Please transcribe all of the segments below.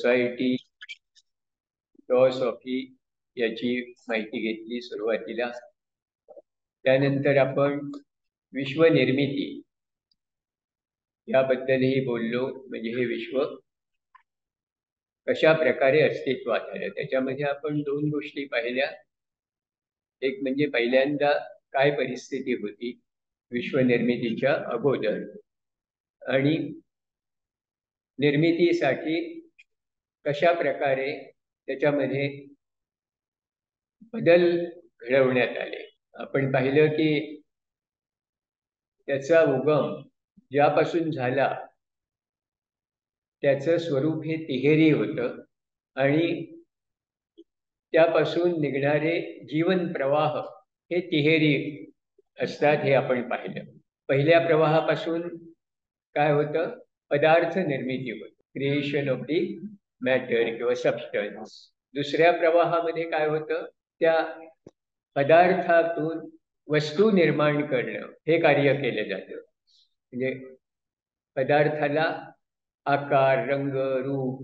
Society, philosophy याची माहिती घेतली सुरुवातीला. त्यानंतर आपण विश्वनिर्मिती याबद्दलही बोललो. म्हणजे हे विश्व कशा प्रकारे अस्तित्वात आलं त्याच्यामध्ये आपण दोन गोष्टी पाहिल्या. एक म्हणजे पहिल्यांदा काय परिस्थिती होती विश्वनिर्मितीच्या अगोदर, आणि निर्मितीसाठी कशा प्रकारे त्याच्यामध्ये बदल घडवण्यात आले. आपण पाहिलं की त्याचा उगम ज्यापासून झाला त्याचं स्वरूप हे तिहेरी होतं, आणि त्यापासून निघणारे जीवन प्रवाह हे तिहेरी असतात हे आपण पाहिलं. पहिल्या प्रवाहापासून काय होतं, पदार्थ निर्मिती होती, क्रिएशन ऑफ दी मॅटर किंवा सबस्टन्स. दुसऱ्या प्रवाहामध्ये काय होतं, त्या पदार्थातून वस्तू निर्माण करणं हे कार्य केलं जातं. म्हणजे पदार्थाला आकार, रंग, रूप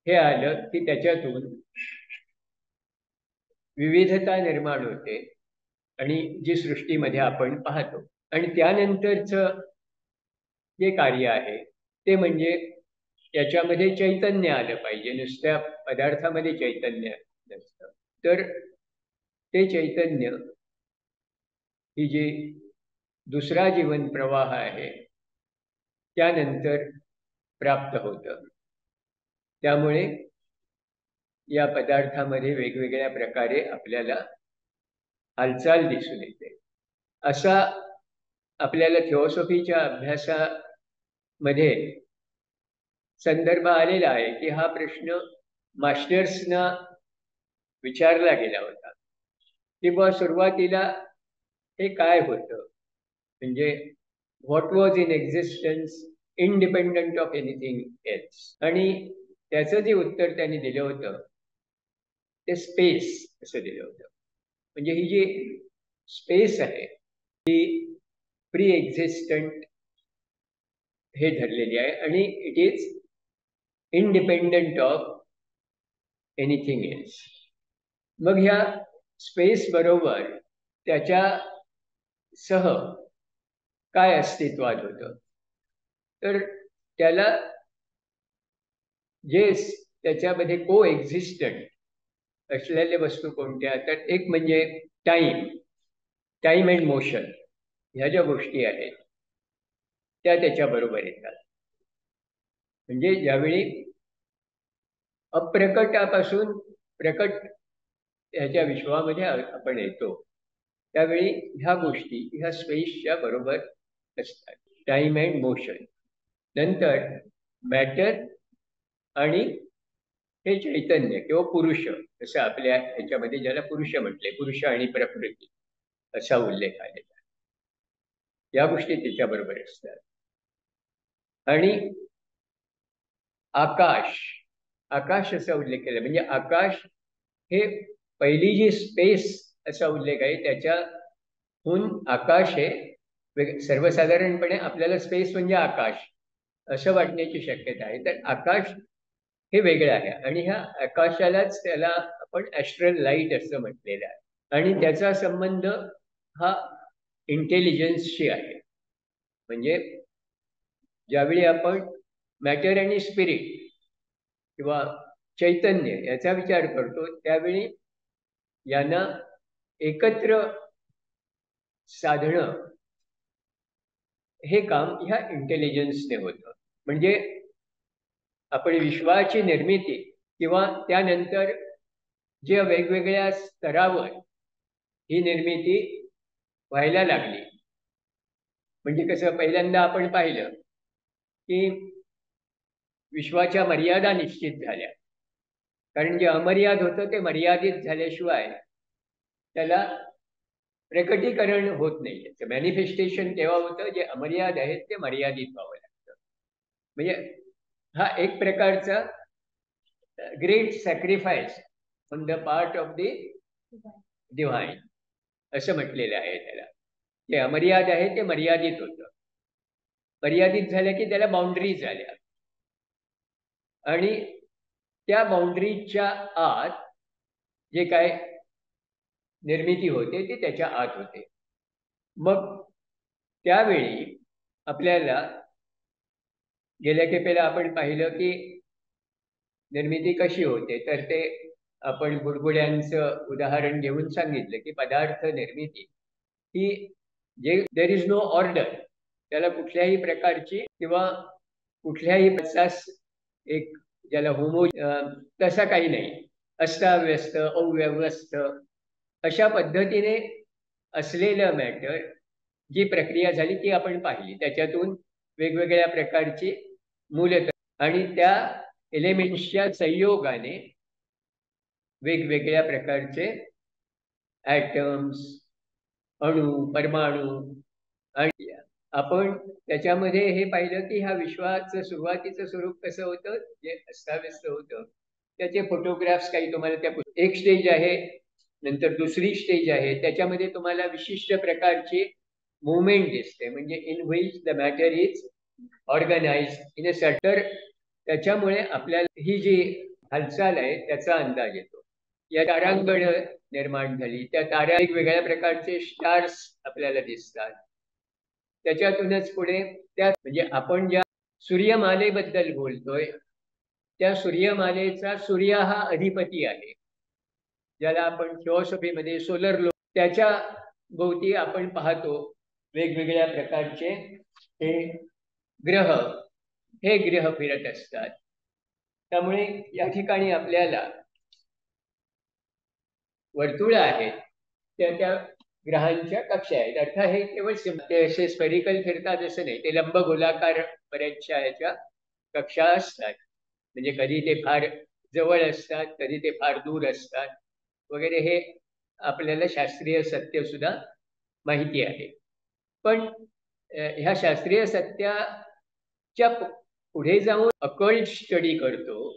हे आलं की त्याच्यातून विविधता निर्माण होते, आणि जी सृष्टीमध्ये आपण पाहतो. आणि त्यानंतरचं जे कार्य आहे ते म्हणजे याच्यामध्ये चैतन्य आलं पाहिजे. नुसत्या पदार्थामध्ये चैतन्य नसतं, तर ते चैतन्य ही जी दुसरा जीवन प्रवाह आहे त्यानंतर प्राप्त होतं. त्यामुळे या पदार्थामध्ये वेगवेगळ्या प्रकारे आपल्याला हालचाल दिसून येते. असा आपल्याला थिओसॉफीच्या अभ्यासामध्ये संदर्भ आलेला आहे की हा प्रश्न मास्टर्सना विचारला गेला होता की बा सुरुवातीला हे काय होतं, म्हणजे what was in existence independent of anything else. आणि त्याचं जे उत्तर त्यांनी दिलं होतं ते स्पेस असं दिलं होतं. म्हणजे ही जी स्पेस आहे ती प्री एक्झिस्टंट हे ठरलेली आहे, आणि it is independent of anything else. मग ह्या स्पेस बरोबर त्याच्या सह काय अस्तित्वात होतं, तर त्याला जे त्याच्यामध्ये को एक्झिस्टंट असलेल्या वस्तू कोणत्या, तर एक म्हणजे टाइम अँड मोशन ह्या ज्या गोष्टी आहेत त्या त्याच्याबरोबर येतात. म्हणजे ज्यावेळी अप्रकटापासून प्रकट ह्याच्या विश्वामध्ये आपण येतो त्यावेळी ह्या गोष्टी ह्या स्पेसच्या बरोबर असतात, टाइम अँड मोशन. नंतर मॅटर आणि हे चैतन्य किंवा पुरुष, असं आपल्या ह्याच्यामध्ये ज्याला पुरुष म्हटले, पुरुष आणि प्रकृती असा उल्लेख आलेला. या गोष्टी त्याच्याबरोबर असतात. आणि आकाश असा उल्लेख केला. म्हणजे आकाश हे पहिली जी स्पेस असा उल्लेख आहे त्याच्याहून आकाश हे सर्वसाधारणपणे आपल्याला स्पेस म्हणजे आकाश असं वाटण्याची शक्यता आहे. तर आकाश हे वेगळं आहे, आणि ह्या आकाशालाच त्याला आपण ॲस्ट्रल लाईट असं म्हटलेलं आहे. आणि त्याचा संबंध हा इंटेलिजन्सशी आहे. म्हणजे ज्यावेळी आपण मॅटर आणि स्पिरिट किंवा चैतन्य याचा विचार करतो त्यावेळी यांना एकत्र साधणं हे काम ह्या इंटेलिजन्सने होतं. म्हणजे आपण विश्वाची निर्मिती किंवा त्यानंतर जे वेगवेगळ्या स्तरावर ही निर्मिती व्हायला लागली. म्हणजे कसं, पहिल्यांदा आपण पाहिलं की विश्वाच्या मर्यादा निश्चित झाल्या, कारण जे अमर्याद होतं ते मर्यादित झाल्याशिवाय त्याला प्रकटीकरण होत नाही. त्याचं मॅनिफेस्टेशन तेव्हा होतं जे अमर्याद आहेत ते मर्यादित व्हावं लागतं. म्हणजे हा एक प्रकारचा great sacrifice on the part of the divine असं म्हटलेलं आहे त्याला. जे अमर्याद आहे ते मर्यादित होतं. मर्यादित झालं की त्याला बाउंड्रीज आल्या. आणि त्या बाउंड्रीच्या आत जे काय निर्मिती होते ती त्याच्या आत होते. मग त्यावेळी आपल्याला गेल्या खेपेला आपण पाहिलं की निर्मिती कशी होते, तर ते आपण बुडबुड्यांचं उदाहरण घेऊन सांगितलं की पदार्थ निर्मिती ही जे देर इज नो ऑर्डर, त्याला कुठल्याही प्रकारची किंवा कुठल्याही एक ज्याला तसा काही नाही, अस्ताव्यस्त अव्यवस्थ अशा पद्धतीने असलेलं मॅटर जी प्रक्रिया झाली ती आपण पाहिली. त्याच्यातून वेगवेगळ्या प्रकारची मूलत आणि त्या एलिमेंट्सच्या संयोगाने वेगवेगळ्या प्रकारचे ॲटम्स, अणू, परमाणू आणि आपण त्याच्यामध्ये हे पाहिलं की ह्या विश्वाचं सुरुवातीचं स्वरूप कसं होतं, जे अस्ताव्यस्त होतं. त्याचे फोटोग्राफ्स काही तुम्हाला त्या एक स्टेज आहे, नंतर दुसरी स्टेज आहे. त्याच्यामध्ये तुम्हाला विशिष्ट प्रकारची मुवमेंट दिसते, म्हणजे in which the matter is organised in a certain. त्याच्यामुळे आपल्याला ही जी हालचाल आहे त्याचा अंदाज येतो. या तारांगण निर्माण झाली, त्या ताऱ्या वेगवेगळ्या प्रकारचे स्टार्स आपल्याला दिसतात. त्याच्यातूनच पुढे त्या म्हणजे आपण ज्या सूर्यमालेबद्दल बोलतोय त्या सूर्यमालेचा सूर्य हा अधिपती आहे, ज्याला आपण फिलॉसॉफीमध्ये सोलर लो, त्याच्या भोवती आपण पाहतो वेगवेगळ्या प्रकारचे हे ग्रह, हे ग्रह फिरत असतात. त्यामुळे या ठिकाणी आपल्याला वर्तुळ आहेत, त्या ग्रहांच्या कक्षा आहेत. अर्थात हे केवळ ते असे स्फेरिकल फिरतात असं नाही, ते लंब गोलाकार बऱ्याचशा ह्याच्या कक्षा असतात. म्हणजे कधी ते फार जवळ असतात, कधी ते फार दूर असतात वगैरे. हे आपल्याला शास्त्रीय सत्य सुद्धा माहिती आहे. पण ह्या शास्त्रीय सत्याच्या पुढे जाऊन अकल्ट स्टडी करतो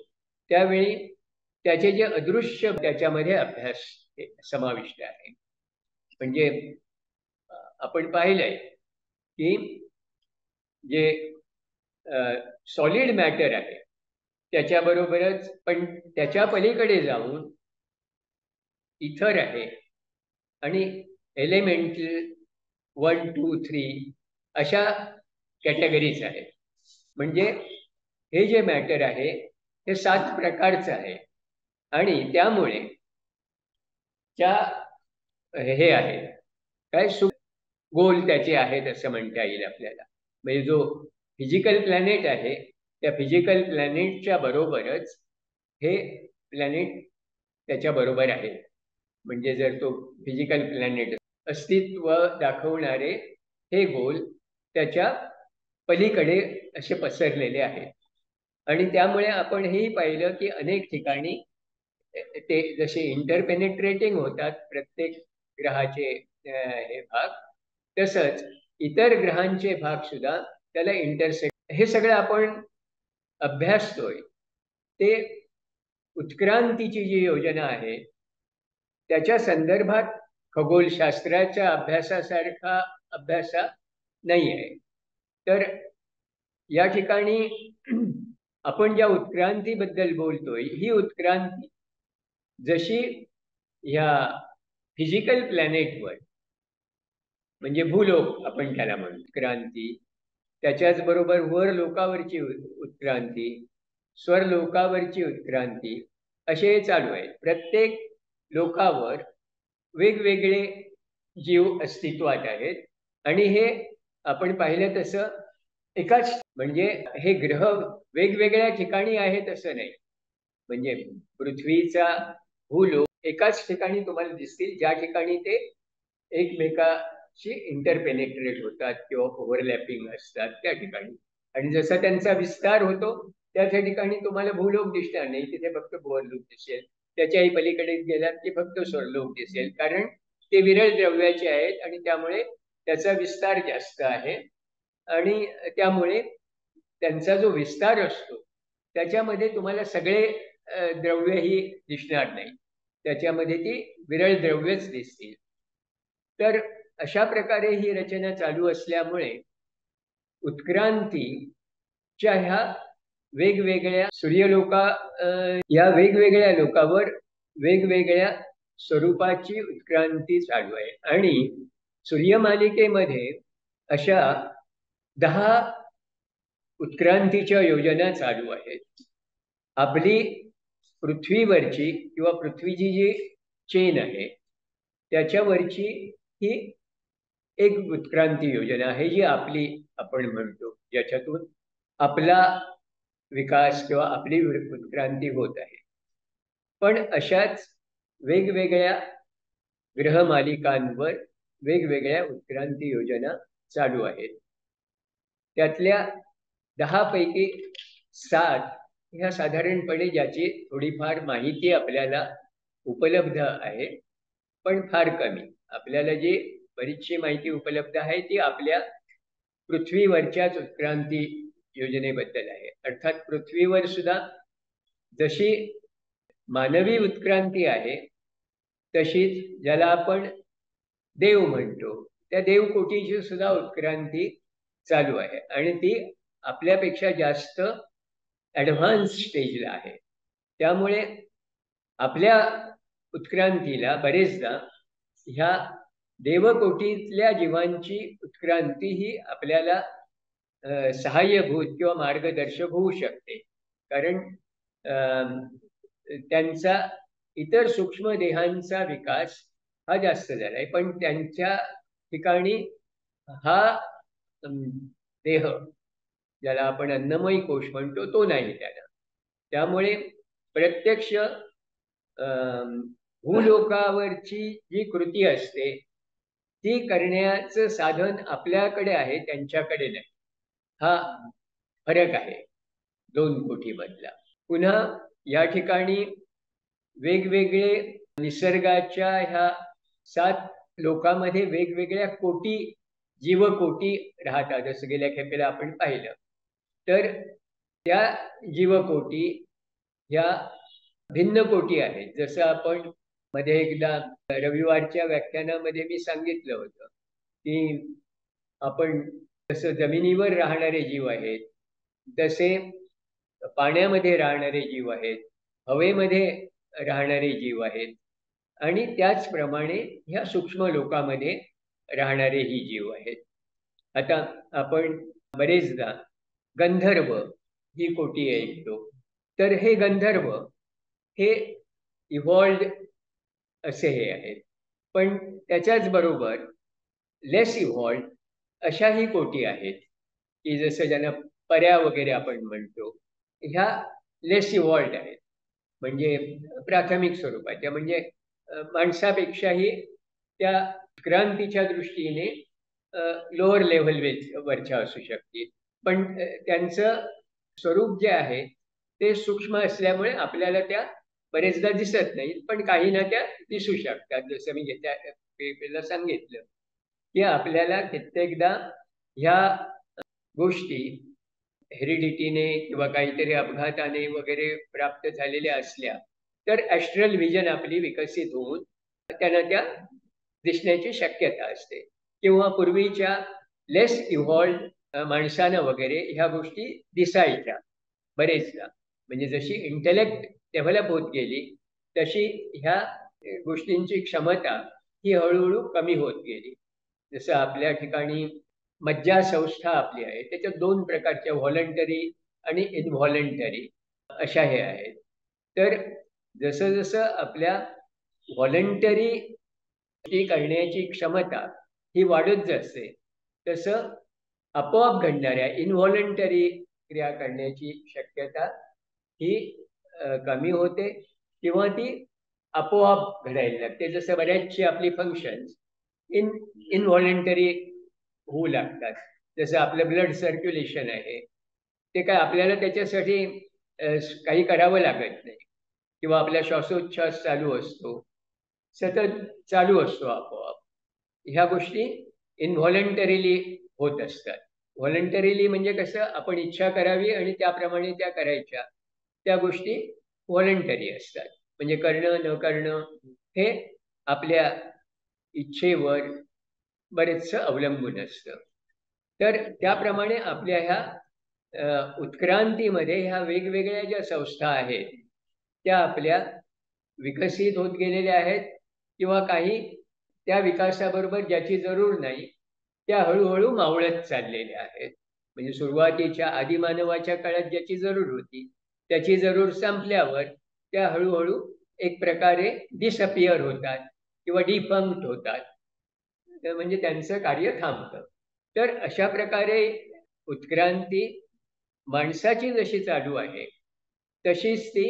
त्यावेळी त्याचे जे अदृश्य त्याच्यामध्ये अभ्यास समाविष्ट आहे. म्हणजे आपण पाहिलंय की जे सॉलिड मॅटर आहे त्याच्याबरोबरच पण त्याच्या पलीकडे जाऊन इथर आहे आणि एलिमेंटल 1, 2, 3 अशा कॅटेगरीज आहेत. म्हणजे हे जे मॅटर आहे हे 7 प्रकारचं आहे आणि त्यामुळे त्या हे आहे काय गोल त्याचे आहेत असं म्हणता येईल आपल्याला. म्हणजे जो फिजिकल प्लॅनेट आहे त्या फिजिकल प्लॅनेटच्या बरोबरच हे प्लॅनेट त्याच्या बरोबर आहे. म्हणजे जर तो फिजिकल प्लॅनेट अस्तित्व दाखवणारे हे गोल त्याच्या पलीकडे असे पसरलेले आहेत. आणि त्यामुळे आपण हेही पाहिलं की अनेक ठिकाणी ते जसे इंटरपेनेट्रेटिंग होतात प्रत्येक ग्रहाचे हे भाग, तसंच इतर ग्रहांचे भाग सुद्धा त्याला इंटरसेक्ट. हे सगळं आपण अभ्यासतोय ते उत्क्रांतीची जी योजना आहे त्याच्या संदर्भात खगोलशास्त्राच्या अभ्यासासारखा अभ्यास नाही आहे. तर या ठिकाणी आपण ज्या उत्क्रांतीबद्दल बोलतोय ही उत्क्रांती जशी ह्या फिजिकल प्लॅनेटवर म्हणजे भूलोक आपण त्याला म्हणतो क्रांती, त्याच्याच बरोबर वर लोकावरची उत्क्रांती, स्वर लोकावरची उत्क्रांती, असे चालू आहे. प्रत्येक लोकावर वेगवेगळे जीव अस्तित्वात आहेत आणि हे आपण पाहिलं तसं एकाच म्हणजे हे ग्रह वेगवेगळ्या ठिकाणी आहेत असं नाही. म्हणजे पृथ्वीचा भूलोक एकाच ठिकाणी तुम्हाला दिसतील ज्या ठिकाणी ते एकमेकाशी इंटरपेनेट्रेट होतात किंवा ओव्हरलॅपिंग असतात त्या ठिकाणी. आणि जसा त्यांचा विस्तार होतो त्या ठिकाणी तुम्हाला भूलोक दिसणार नाही, तिथे फक्त भूलोक दिसेल. त्याच्याही पलीकडे गेलात की फक्त स्वर्लोक दिसेल, कारण ते विरळ द्रव्याचे आहेत आणि त्यामुळे त्याचा विस्तार जास्त आहे. आणि त्यामुळे त्यांचा जो विस्तार असतो त्याच्यामध्ये तुम्हाला सगळे द्रव्यही दिसणार नाही, त्याच्यामध्ये ती विरळ द्रव्यच दिसतील. तर अशा प्रकारे ही रचना चालू असल्यामुळे उत्क्रांतीच्या ह्या वेगवेगळ्या सूर्यलोका या वेगवेगळ्या लोकावर वेगवेगळ्या स्वरूपाची उत्क्रांती चालू आहे आणि सूर्यमालिकेमध्ये अशा 10 उत्क्रांतीच्या योजना चालू आहेत. आपली पृथ्वीवरची किंवा पृथ्वीची जी चेन आहे त्याच्यावरची ही एक उत्क्रांती योजना आहे जी आपली आपण म्हणतो, ज्याच्यातून आपला विकास किंवा आपली उत्क्रांती होत आहे. पण अशाच वेगवेगळ्या ग्रहमालिकांवर वेगवेगळ्या उत्क्रांती योजना चालू आहेत. त्यातल्या 10 पैकी 7 ह्या साधारणपणे ज्याची थोडीफार माहिती आपल्याला उपलब्ध आहे, पण फार कमी. आपल्याला जी बरीचशी माहिती उपलब्ध आहे ती आपल्या पृथ्वीवरच्याच उत्क्रांती योजनेबद्दल आहे. अर्थात पृथ्वीवर सुद्धा जशी मानवी उत्क्रांती आहे तशीच ज्याला आपण देव म्हणतो त्या देवकोटीची सुद्धा उत्क्रांती चालू आहे आणि ती आपल्यापेक्षा जास्त ॲडव्हान्स स्टेजला आहे. त्यामुळे आपल्या उत्क्रांतीला बरेचदा ह्या देवकोटीतल्या जीवांची उत्क्रांती ही आपल्याला सहाय्यभूत किंवा मार्गदर्शक होऊ शकते. कारण त्यांचा इतर सूक्ष्म देहांचा विकास हा जास्त झाला आहे, पण त्यांच्या ठिकाणी हा देह ज्याला आपण अन्नमयी कोश म्हणतो तो नाही त्याला. त्यामुळे प्रत्यक्ष भूलोकावरची जी कृती असते ती करण्याचं साधन आपल्याकडे आहे, त्यांच्याकडे नाही. हा फरक आहे 2 कोटीमधला. पुन्हा या ठिकाणी वेगवेगळे निसर्गाच्या ह्या 7 लोकांमध्ये वेगवेगळ्या कोटी जीवकोटी राहतात, जसं गेल्या खेपेला आपण पाहिलं. तर त्या जीवकोटी ह्या भिन्न कोटी आहेत. जसं आपण मध्ये एकदा रविवारच्या व्याख्यानामध्ये मी सांगितलं होतं की आपण जसं जमिनीवर राहणारे जीव आहेत, तसे पाण्यामध्ये राहणारे जीव आहेत, हवेमध्ये राहणारे जीव आहेत आणि त्याचप्रमाणे ह्या सूक्ष्म लोकांमध्ये राहणारेही जीव आहेत. आता आपण बरेचदा गंधर्व ही कोटी ऐकतो. तर हे गंधर्व हे इव्हॉल्ड असे हे आहेत, पण त्याच्याच बरोबर लेस इव्हॉल्ड अशाही कोटी आहेत की जसं ज्यांना पऱ्या वगैरे आपण म्हणतो, ह्या लेस इव्हॉल्ड आहेत, म्हणजे प्राथमिक स्वरूपाच्या, म्हणजे माणसापेक्षाही त्या क्रांतीच्या दृष्टीने लोअर लेव्हल वरच्या असू शकतील. पण त्यांचं स्वरूप जे आहे ते सूक्ष्म असल्यामुळे आपल्याला त्या बरेचदा दिसत नाहीत, पण काही ना त्या दिसू शकतात. जसं मी त्या सांगितलं की आपल्याला कित्येकदा ह्या गोष्टी हेरिडिटीने किंवा काहीतरी अपघाताने वगैरे प्राप्त झालेल्या असल्या तर ॲस्ट्रल व्हिजन आपली विकसित होऊन त्यांना त्या दिसण्याची शक्यता असते. किंवा पूर्वीच्या लेस इव्हॉल्ड माणसानं वगैरे ह्या गोष्टी दिसायच्या बरेचदा. म्हणजे जशी इंटेलेक्ट डेव्हलप होत गेली तशी ह्या गोष्टींची क्षमता ही हळूहळू कमी होत गेली. जसं आपल्या ठिकाणी मज्जा संस्था आपली आहे, त्याच्यात 2 प्रकारच्या व्हॉलंटरी आणि इनव्हॉलंटरी अशा हे आहेत. तर जसं जसं आपल्या व्हॉलंटरी करण्याची क्षमता ही वाढत जाते तसं आपोआप घडणाऱ्या इनव्हॉलंटरी क्रिया करण्याची शक्यता ही कमी होते किंवा ती आपोआप घडायला लागते. जसं बऱ्याचशी आपली फंक्शन्स इनव्हॉलंटरी होऊ लागतात. जसं आपलं ब्लड सर्क्युलेशन आहे ते काय आपल्याला त्याच्यासाठी काही करावं लागत नाही, किंवा आपला श्वासोच्छ्वास चालू असतो, सतत चालू असतो आपोआप. ह्या गोष्टी इनव्हॉलंटरीली होत असतात. व्हॉलंटरीली म्हणजे कसं आपण इच्छा करावी आणि त्याप्रमाणे त्या करायच्या, त्या गोष्टी व्हॉलंटरी असतात. म्हणजे करणं न करणं हे आपल्या इच्छेवर बरेचसं अवलंबून असतं. तर त्याप्रमाणे आपल्या ह्या उत्क्रांतीमध्ये ह्या वेगवेगळ्या ज्या संस्था आहेत त्या आपल्या विकसित होत गेलेल्या आहेत किंवा काही त्या विकासाबरोबर ज्याची जरूर नाही त्या हळूहळू मावळत चाललेल्या आहेत. म्हणजे सुरुवातीच्या आदिमानवाच्या काळात ज्याची जरूर होती त्याची जरूर संपल्यावर त्या हळूहळू एक प्रकारे डिसअपिअर होतात किंवा डिफंक्ट होतात, म्हणजे त्यांचं कार्य थांबतं. तर अशा प्रकारे उत्क्रांती माणसाची जशी चालू आहे तशीच ती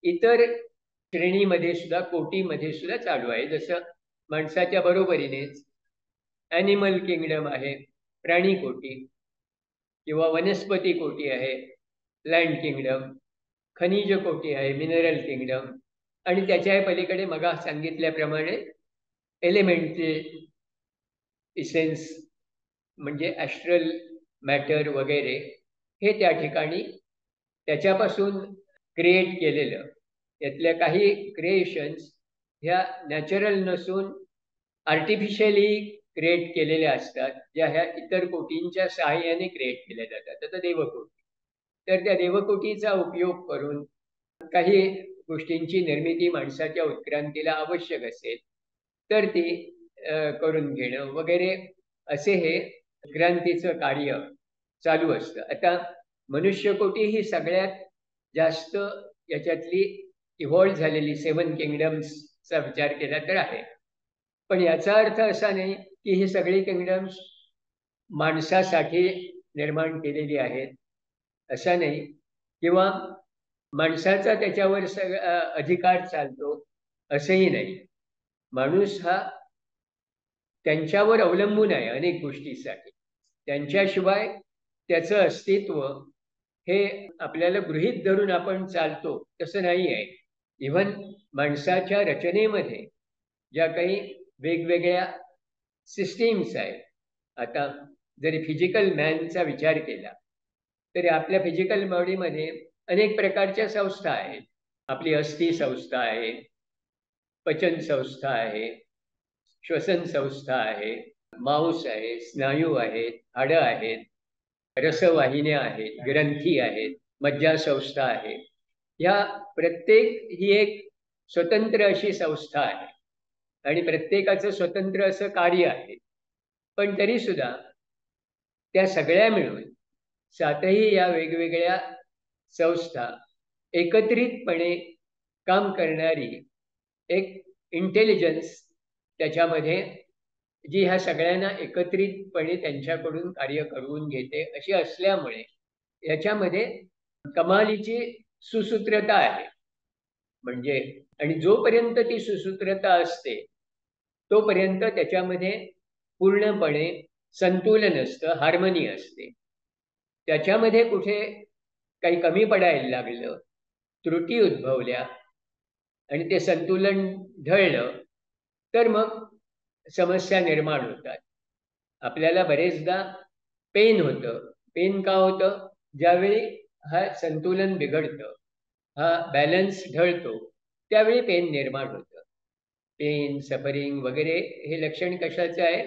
इतर श्रेणीमध्ये सुद्धा कोटीमध्ये सुद्धा चालू आहे. जसं माणसाच्या बरोबरीनेच ॲनिमल किंगडम आहे, प्राणी कोटी किंवा वनस्पती कोटी आहे, लँड किंगडम, खनिज कोटी आहे, मिनरल किंगडम, आणि त्याच्या पलीकडे मग सांगितल्याप्रमाणे एलिमेंटचे इसेन्स म्हणजे ॲस्ट्रल मॅटर वगैरे हे त्या ठिकाणी त्याच्यापासून क्रिएट केलेलं. यातल्या काही क्रिएशन्स ह्या नॅचरल नसून आर्टिफिशियली क्रिएट केलेल्या असतात, ज्या ह्या इतर कोटींच्या सहाय्याने क्रिएट केल्या जातात. आता देवकोटी, तर त्या देवकोटीचा उपयोग करून काही गोष्टींची निर्मिती माणसाच्या उत्क्रांतीला आवश्यक असेल तर ती करून घेणं वगैरे असे हे उत्क्रांतीचं कार्य चालू असतं. आता मनुष्यकोटी ही सगळ्यात जास्त याच्यातली इव्हॉल्व झालेली 7 किंगडम्सचा विचार केला तर आहे. पण याचा अर्थ असा नाही की ही सगळी किंगडम्स माणसासाठी निर्माण केलेली आहेत, असा नाही, किंवा माणसाचा त्याच्यावर अधिकार चालतो असंही नाही. माणूस हा त्यांच्यावर अवलंबून आहे अनेक गोष्टीसाठी. त्यांच्याशिवाय त्याचं अस्तित्व हे आपल्याला गृहीत धरून आपण चालतो तसं नाही आहे. इव्हन माणसाच्या रचनेमध्ये ज्या काही वेगवेगळ्या सिस्टीम्स आहेत, आता जरी फिजिकल मॅनचा विचार केला तरी आपल्या फिजिकल बॉडीमध्ये अनेक प्रकारच्या संस्था आहेत. आपली अस्थि संस्था आहे, पचन संस्था आहे, श्वसन संस्था आहे, मांस आहे, स्नायू आहेत, हाडं आहेत, रसवाहिन्या आहेत, ग्रंथी आहेत, मज्जा संस्था आहे. ह्या प्रत्येक ही एक स्वतंत्र अशी संस्था आहे आणि प्रत्येकाचं स्वतंत्र असं कार्य आहे. पण तरी सुद्धा त्या सगळ्या मिळून 7ही या वेगवेगळ्या संस्था एकत्रितपणे काम करणारी एक इंटेलिजन्स त्याच्यामध्ये, जी ह्या सगळ्यांना एकत्रितपणे त्यांच्याकडून कार्य करून घेते अशी असल्यामुळे याच्यामध्ये कमालीची सुसूत्रता आहे. म्हणजे आणि जोपर्यंत ती सुसूत्रता असते तोपर्यंत त्याच्यामध्ये पूर्णपणे संतुलन असतं, हार्मनी असते. त्याच्यामध्ये कुठे काही कमी पडायला लागलं, त्रुटी उद्भवल्या आणि ते संतुलन ढळलं तर मग समस्या निर्माण होतात. आपल्याला बरेचदा पेन होतं. पेन का होतं? ज्यावेळी हा संतुलन बिघडतं, हा बॅलन्स ढळतो, त्यावेळी पेन निर्माण होतं. पेन, सफरिंग वगैरे हे लक्षण कशाचं आहे?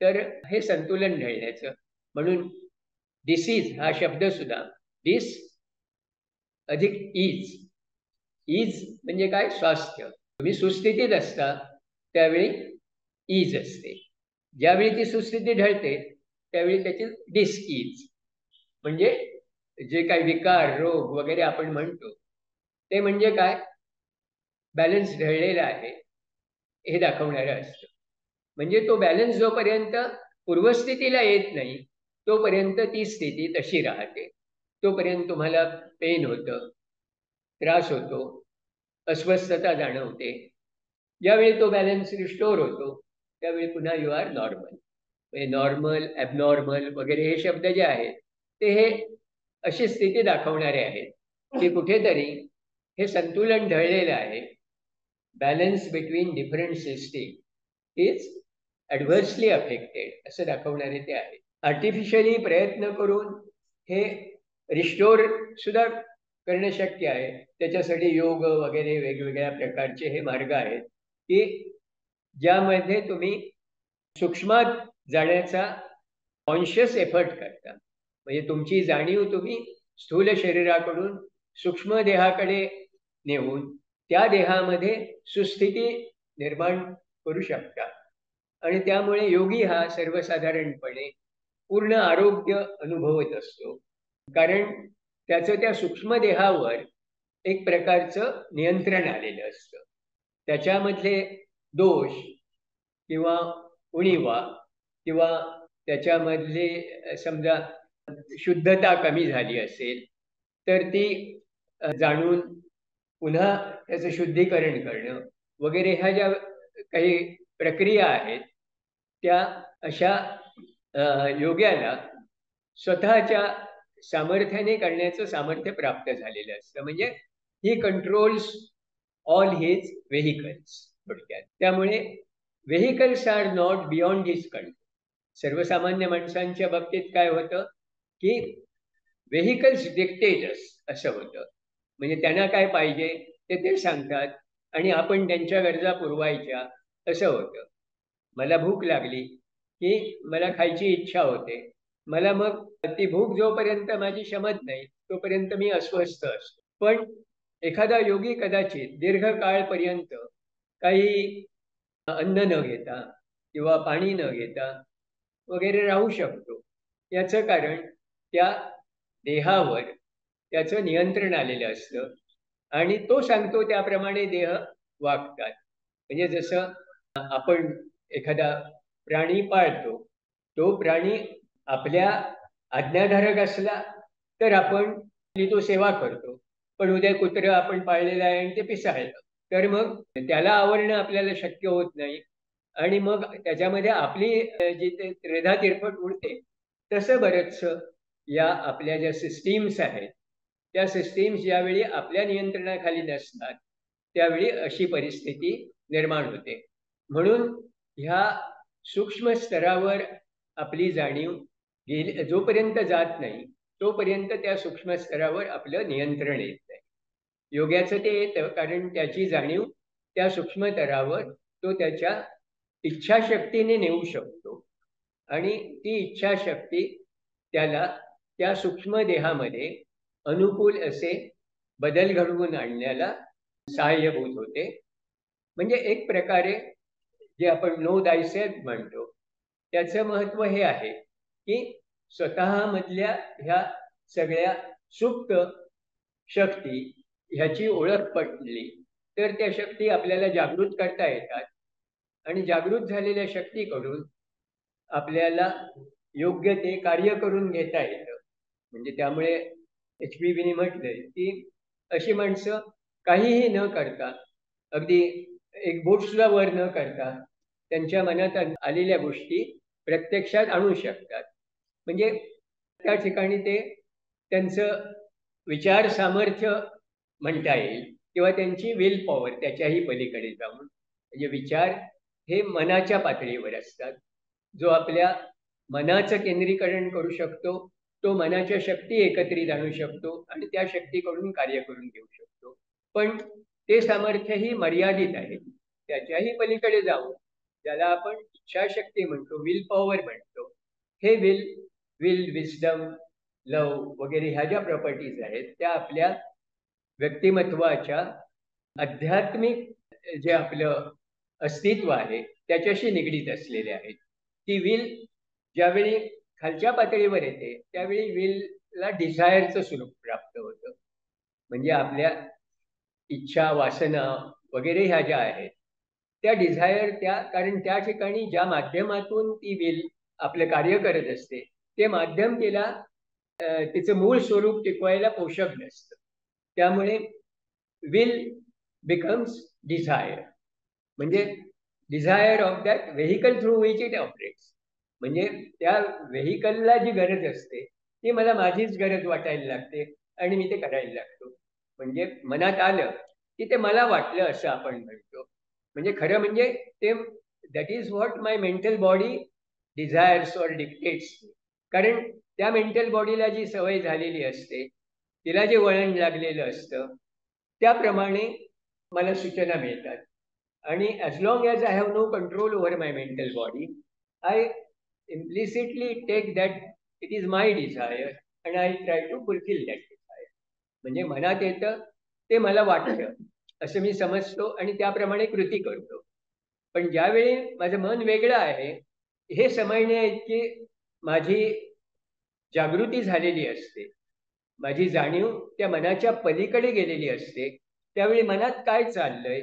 तर हे संतुलन ढळण्याचं. म्हणून डिसीज हा शब्द सुद्धा डिस अधिक ईज, ईज म्हणजे काय? स्वास्थ्य. तुम्ही सुस्थितीत असता त्यावेळी ईज असते, ज्यावेळी ती सुस्थिती ढळते त्यावेळी त्याची डिसईज. म्हणजे जे काही विकार, रोग वगैरे आपण म्हणतो ते म्हणजे काय? बॅलन्स ढळलेला आहे हे दाखवणारं असतं. म्हणजे तो बॅलन्स जोपर्यंत पूर्वस्थितीला येत नाही तोपर्यंत ती स्थिती तशी राहते. तोपर्यंत तुम्हाला पेन होतं, त्रास होतो, अस्वस्थता जाणवते. ज्यावेळी तो बॅलन्स रिस्टोर होतो त्यावेळी पुन्हा यू आर नॉर्मल. म्हणजे नॉर्मल, ॲबनॉर्मल वगैरे हे शब्द जे आहेत ते हे अशी स्थिती दाखवणारे आहेत की कुठेतरी हे संतुलन ढळलेलं आहे. Balance between different system is adversely affected असं दाखवणारे ते आहे. आर्टिफिशियली प्रयत्न करून हे रिस्टोर सुद्धा करणं शक्य आहे. त्याच्यासाठी योग वगैरे वेगवेगळ्या प्रकारचे हे मार्ग आहेत की ज्यामध्ये तुम्ही सूक्ष्मात जाण्याचा कॉन्शियस एफर्ट करता. म्हणजे तुमची जाणीव तुम्ही स्थूल शरीराकडून सूक्ष्म देहाकडे नेऊन त्या देहामध्ये सुस्थिती निर्माण करू शकता. आणि त्यामुळे योगी हा सर्वसाधारणपणे पूर्ण आरोग्य अनुभवत असतो. कारण त्याचं त्या सूक्ष्म देहावर एक प्रकारचं नियंत्रण आलेलं असतं. त्याच्यामधले दोष किंवा उणिवा किंवा त्याच्यामधले समजा शुद्धता कमी झाली असेल तर ती जाणून पुन्हा त्याचं शुद्धीकरण करणं वगैरे ह्या ज्या काही प्रक्रिया आहेत त्या अशा योग्याला स्वतःच्या सामर्थ्याने करण्याचं सामर्थ्य प्राप्त झालेलं असतं. म्हणजे he controls all his vehicles थोडक्यात. त्यामुळे vehicles are not beyond his control. सर्वसामान्य माणसांच्या बाबतीत काय होतं की व्हेइकल्स डिक्टेटर्स असं होतं. म्हणजे त्यांना काय पाहिजे ते सांगतात आणि आपण त्यांच्या गरजा पुरवायच्या असं होतं. मला भूक लागली की मला खायची इच्छा होते. मला मग ती भूक जोपर्यंत माझी शमत नाही तोपर्यंत मी अस्वस्थ असतो. पण एखादा योगी कदाचित दीर्घकाळपर्यंत काही अन्न न घेता किंवा पाणी न घेता वगैरे राहू शकतो. याचं कारण त्या देहावर त्याचं नियंत्रण आलेलं असतं आणि तो सांगतो त्याप्रमाणे देह वागतात. म्हणजे जसं आपण एखादा प्राणी पाळतो, तो प्राणी आपल्या आज्ञाधारक असला तर आपण तो सेवा करतो. पण उद्या कुत्रं आपण पाळलेलं आहे आणि ते पिसाळलं तर मग त्याला आवरणं आपल्याला शक्य होत नाही आणि मग त्याच्यामध्ये आपली जी ते त्रेधा तिरफट उडते. तसं बरंचसं या आपल्या ज्या सिस्टीम्स आहेत त्या सिस्टीम्स ज्यावेळी आपल्या नियंत्रणाखाली नसतात त्यावेळी अशी परिस्थिती निर्माण होते. म्हणून ह्या सूक्ष्म स्तरावर आपली जाणीव जोपर्यंत जात नाही तोपर्यंत त्या सूक्ष्म स्तरावर आपलं नियंत्रण येत नाही. योग्याचं ते येतं कारण त्याची जाणीव त्या सूक्ष्म स्तरावर तो त्याच्या इच्छाशक्तीने नेऊ शकतो आणि ती इच्छाशक्ती त्याला त्या सूक्ष्म देहामध्ये अनुकूल असे बदल घडवून आणण्याला सहाय्यभूत होते. म्हणजे एक प्रकारे जे आपण नो दायसेल्फ म्हणतो त्याचं महत्व हे आहे की स्वतःमधल्या ह्या सगळ्या सुप्त शक्ती ह्याची ओळख पटली तर त्या शक्ती आपल्याला जागृत करता येतात आणि जागृत झालेल्या शक्तीकडून आपल्याला योग्य ते कार्य करून घेता येतं. म्हणजे त्यामुळे HPVने म्हटलंय की अशी माणसं काहीही न करता अगदी एक बोट सुद्धा वर न करता त्यांच्या मनात आलेल्या गोष्टी प्रत्यक्षात आणू शकतात. म्हणजे त्या ठिकाणी ते त्यांचं विचार सामर्थ्य म्हणता येईल किंवा त्यांची विल पॉवर त्याच्याही पलीकडे जाऊन म्हणजे विचार हे मनाच्या पातळीवर असतात. जो आपल्या मनाचं केंद्रीकरण करू शकतो तो मनाच्या शक्ती एकत्रित आणू शकतो आणि त्या शक्तीकडून कार्य करून घेऊ शकतो. पण ते सामर्थ्यही मर्यादित आहे. त्याच्याही पलीकडे जाऊन ज्याला आपण इच्छाशक्ती म्हणतो विल पॉवर म्हणतो हे विल विस्डम लव वगैरे ह्या ज्या प्रॉपर्टीज आहेत त्या आपल्या व्यक्तिमत्वाच्या आध्यात्मिक जे आपलं अस्तित्व आहे त्याच्याशी निगडीत असलेले आहेत. ती विल ज्यावेळी खालच्या पातळीवर येते त्यावेळी विलला डिझायरचं स्वरूप प्राप्त होतं. म्हणजे आपल्या इच्छा वासना वगैरे ह्या ज्या आहेत त्या डिझायर त्या कारण त्या ठिकाणी ज्या माध्यमातून ती विल आपलं कार्य करत असते ते माध्यम तिला तिचं मूळ स्वरूप टिकवायला पोषक नसतं. त्यामुळे विल बिकम्स डिझायर म्हणजे desire of that vehicle through which it operates. म्हणजे त्या व्हेइकलला जी गरज असते ती मला माझीच गरज वाटायला लागते आणि मी ते करायला लागतो. म्हणजे मनात आलं की ते मला वाटलं असं आपण म्हणतो. म्हणजे खरं म्हणजे ते that is what my mental body desires or dictates. कारण त्या मेंटल बॉडीला जी सवय झालेली असते तिला जे वळण लागलेलं असतं त्याप्रमाणे मला सूचना मिळतात आणि as long as I have no control over my mental body I implicitly take that it is my desire and I try to fulfil that desire. म्हणजे मनात येतं ते मला वाटतं असं मी समजतो आणि त्याप्रमाणे कृती करतो. पण ज्यावेळी माझं मन वेगळं आहे हे समजण्या इतकी माझी जागृती झालेली असते, माझी जाणीव त्या मनाच्या पलीकडे गेलेली असते, त्यावेळी मनात काय चाललंय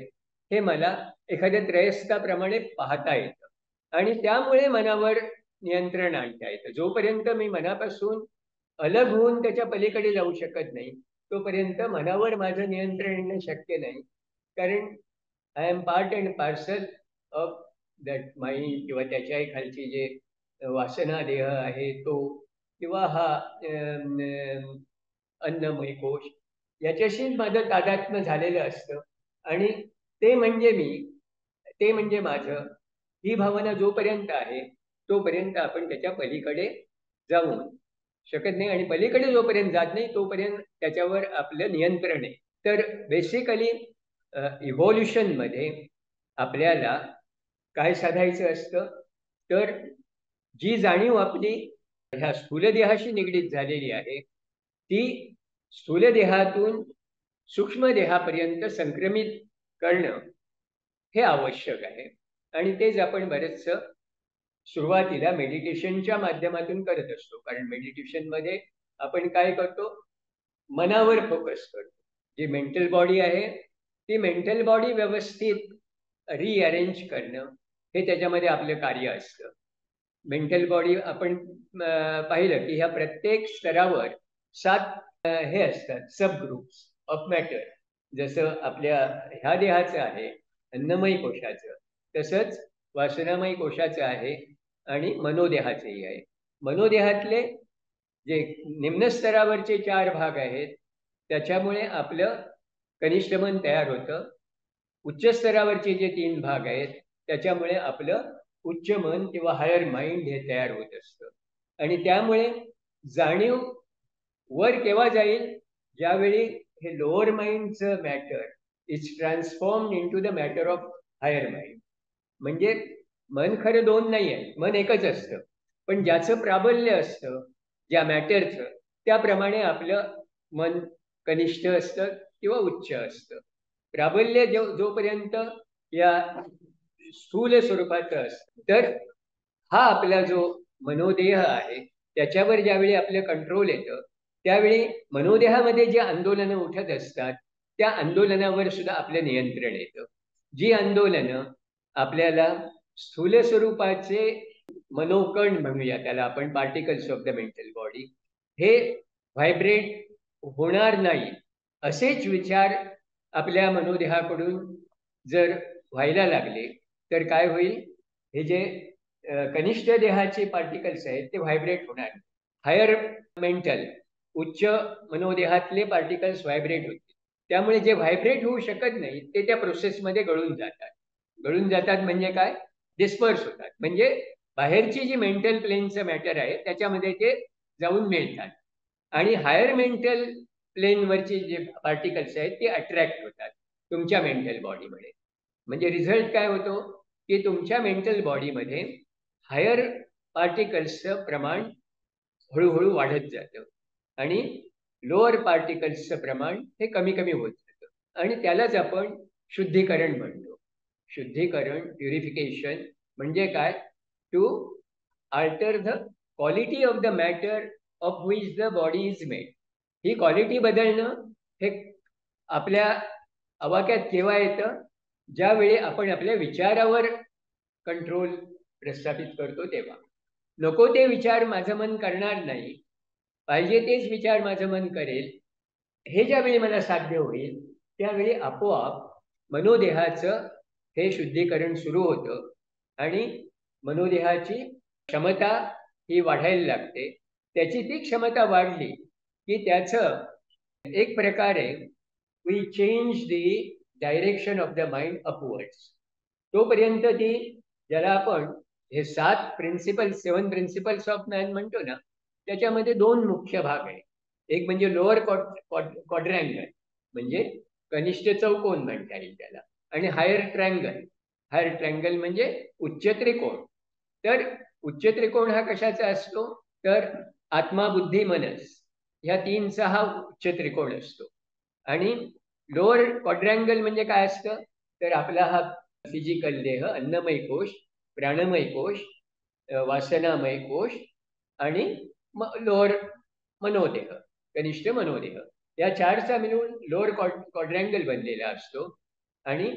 हे मला एखाद्या त्रयस्थाप्रमाणे पाहता येतं आणि त्यामुळे मनावर नियंत्रण आणता येतं. जोपर्यंत मी मनापासून अलग होऊन त्याच्या पलीकडे जाऊ शकत नाही तोपर्यंत मनावर माझं नियंत्रण येणं शक्य नाही. कारण I am part and parcel of that mind किंवा त्याच्याही खालची जे वासना देह आहे तो किंवा हा अन्नमय कोश याच्याशी माझं तादात्म्य झालेलं असतं आणि ते म्हणजे मी, ते म्हणजे माझं, ही भावना जोपर्यंत आहे तोपर्यंत आपण त्याच्या पलीकडे जाऊ शकत नाही आणि पलीकडे जोपर्यंत जात नाही तोपर्यंत त्याच्यावर आपलं नियंत्रण आहे. तर बेसिकली इव्हॉल्युशनमध्ये आपल्याला काय साधायचं असतं तर जी जाणीव आपली ह्या स्थूल देहाशी निगडीत झालेली आहे ती स्थूल देहातून सूक्ष्म देहापर्यंत संक्रमित करणं हे आवश्यक आहे आणि तेच आपण बरेचसं सुरुवातीला मेडिटेशनच्या माध्यमातून करत असतो. कारण मेडिटेशनमध्ये आपण काय करतो, मनावर फोकस करतो. जी मेंटल बॉडी आहे ती मेंटल बॉडी व्यवस्थित रिअरेंज करणं हे त्याच्यामध्ये आपलं कार्य असतं. मेंटल बॉडी आपण पाहिलं की ह्या प्रत्येक स्तरावर 7 हे असतात सब ग्रुप्स ऑफ मॅटर. जसं आपल्या ह्या देहाचं आहे अन्नमय कोशाचं, तसंच वासनामय कोशाचं आहे आणि मनोदेहाचंही आहे. मनोदेहातले जे निम्न स्तरावरचे 4 भाग आहेत त्याच्यामुळे आपलं कनिष्ठ मन तयार होतं. उच्च स्तरावरचे जे 3 भाग आहेत त्याच्यामुळे आपलं उच्च मन किंवा हायर माइंड हे तयार होत असतं आणि त्यामुळे जाणीव वर केव्हा जाईल, ज्यावेळी हे लोअर माइंडचं matter is transform into the matter of higher mind. म्हणजे मन खरं 2 नाही आहे, मन एकच असतं, पण ज्याचं प्राबल्य असतं ज्या मॅटरचं त्याप्रमाणे आपलं मन कनिष्ठ असतं किंवा उच्च असतं. प्राबल्य जोपर्यंत या स्थूल स्वरूपाचं असतं तर हा आपला जो मनोदेह आहे त्याच्यावर ज्यावेळी आपलं कंट्रोल येतं त्यावेळी मनोदेहामध्ये जे आंदोलनं उठत असतात त्या आंदोलनावर सुद्धा आपलं नियंत्रण येतं. जी आंदोलनं आपल्याला स्थूल स्वरूपाचे मनोकण म्हणूया त्याला आपण, particles of the mental body, हे व्हायब्रेट होणार नाही असेच विचार आपल्या मनोदेहाकडून जर व्हायला लागले तर काय होईल, हे जे कनिष्ठ देहाचे पार्टिकल्स आहेत ते व्हायब्रेट होणार. हायर मेंटल उच्च मनोदेहातले पार्टिकल्स व्हायब्रेट होतील. त्यामुळे जे व्हायब्रेट होऊ शकत नाही ते त्या प्रोसेसमध्ये गळून जातात. गळून जातात म्हणजे काय, डिस्पर्स होतात. म्हणजे बाहेरची जी मेंटल प्लेनचं मॅटर आहे त्याच्यामध्ये ते जाऊन मिळतात आणि हायर मेंटल प्लेनवरची जे पार्टिकल्स आहेत ते अट्रॅक्ट होतात तुमच्या मेंटल बॉडीमध्ये. म्हणजे रिझल्ट काय होतो की तुमच्या मेंटल बॉडीमध्ये हायर पार्टिकल्सचं प्रमाण हळूहळू वाढत जातं आणि लोअर पार्टिकल्सचं प्रमाण हे कमी कमी होत जातं आणि त्यालाच आपण शुद्धीकरण म्हणतो. शुद्धीकरण, प्युरिफिकेशन म्हणजे काय, to alter the quality of the matter of which the body is made. ही क्वालिटी बदलणं हे आपल्या आवाक्यात केव्हा येतं, ज्यावेळी आपण आपल्या विचारावर कंट्रोल प्रस्थापित करतो तेव्हा. नको ते विचार माझं मन करणार नाही, पाहिजे तेच विचार माझं मन करेल, हे ज्यावेळी मला साध्य होईल त्यावेळी आपोआप मनोदेहाचं हे शुद्धीकरण सुरू होतं आणि मनोदेहाची क्षमता ही वाढायला लागते. त्याची ती क्षमता वाढली की त्याचं एक प्रकारे we change the direction of the mind upwards. तोपर्यंत ती, ज्याला आपण हे 7 प्रिन्सिपल्स, 7 प्रिन्सिपल्स ऑफ मॅन म्हणतो ना, त्याच्यामध्ये 2 मुख्य भाग आहेत. एक म्हणजे लोअर क्वाड्रँगल म्हणजे कनिष्ठ चौकोन म्हणता येईल त्याला, आणि हायर ट्रँगल. हायर ट्रँगल म्हणजे उच्च त्रिकोण. तर उच्च त्रिकोण हा कशाचा असतो तर आत्मा बुद्धी मनस ह्या तीनचा हा उच्च त्रिकोण असतो. आणि लोअर क्वाड्रँगल म्हणजे काय असतं, तर आपला हा फिजिकल देह, अन्नमय कोश, प्राणमय कोश, वासनामय कोश आणि लोअर मनोदेह, कनिष्ठ मनोदेह, या चारचा मिळून लोअर क्वाड्रँगल बनलेला असतो. आणि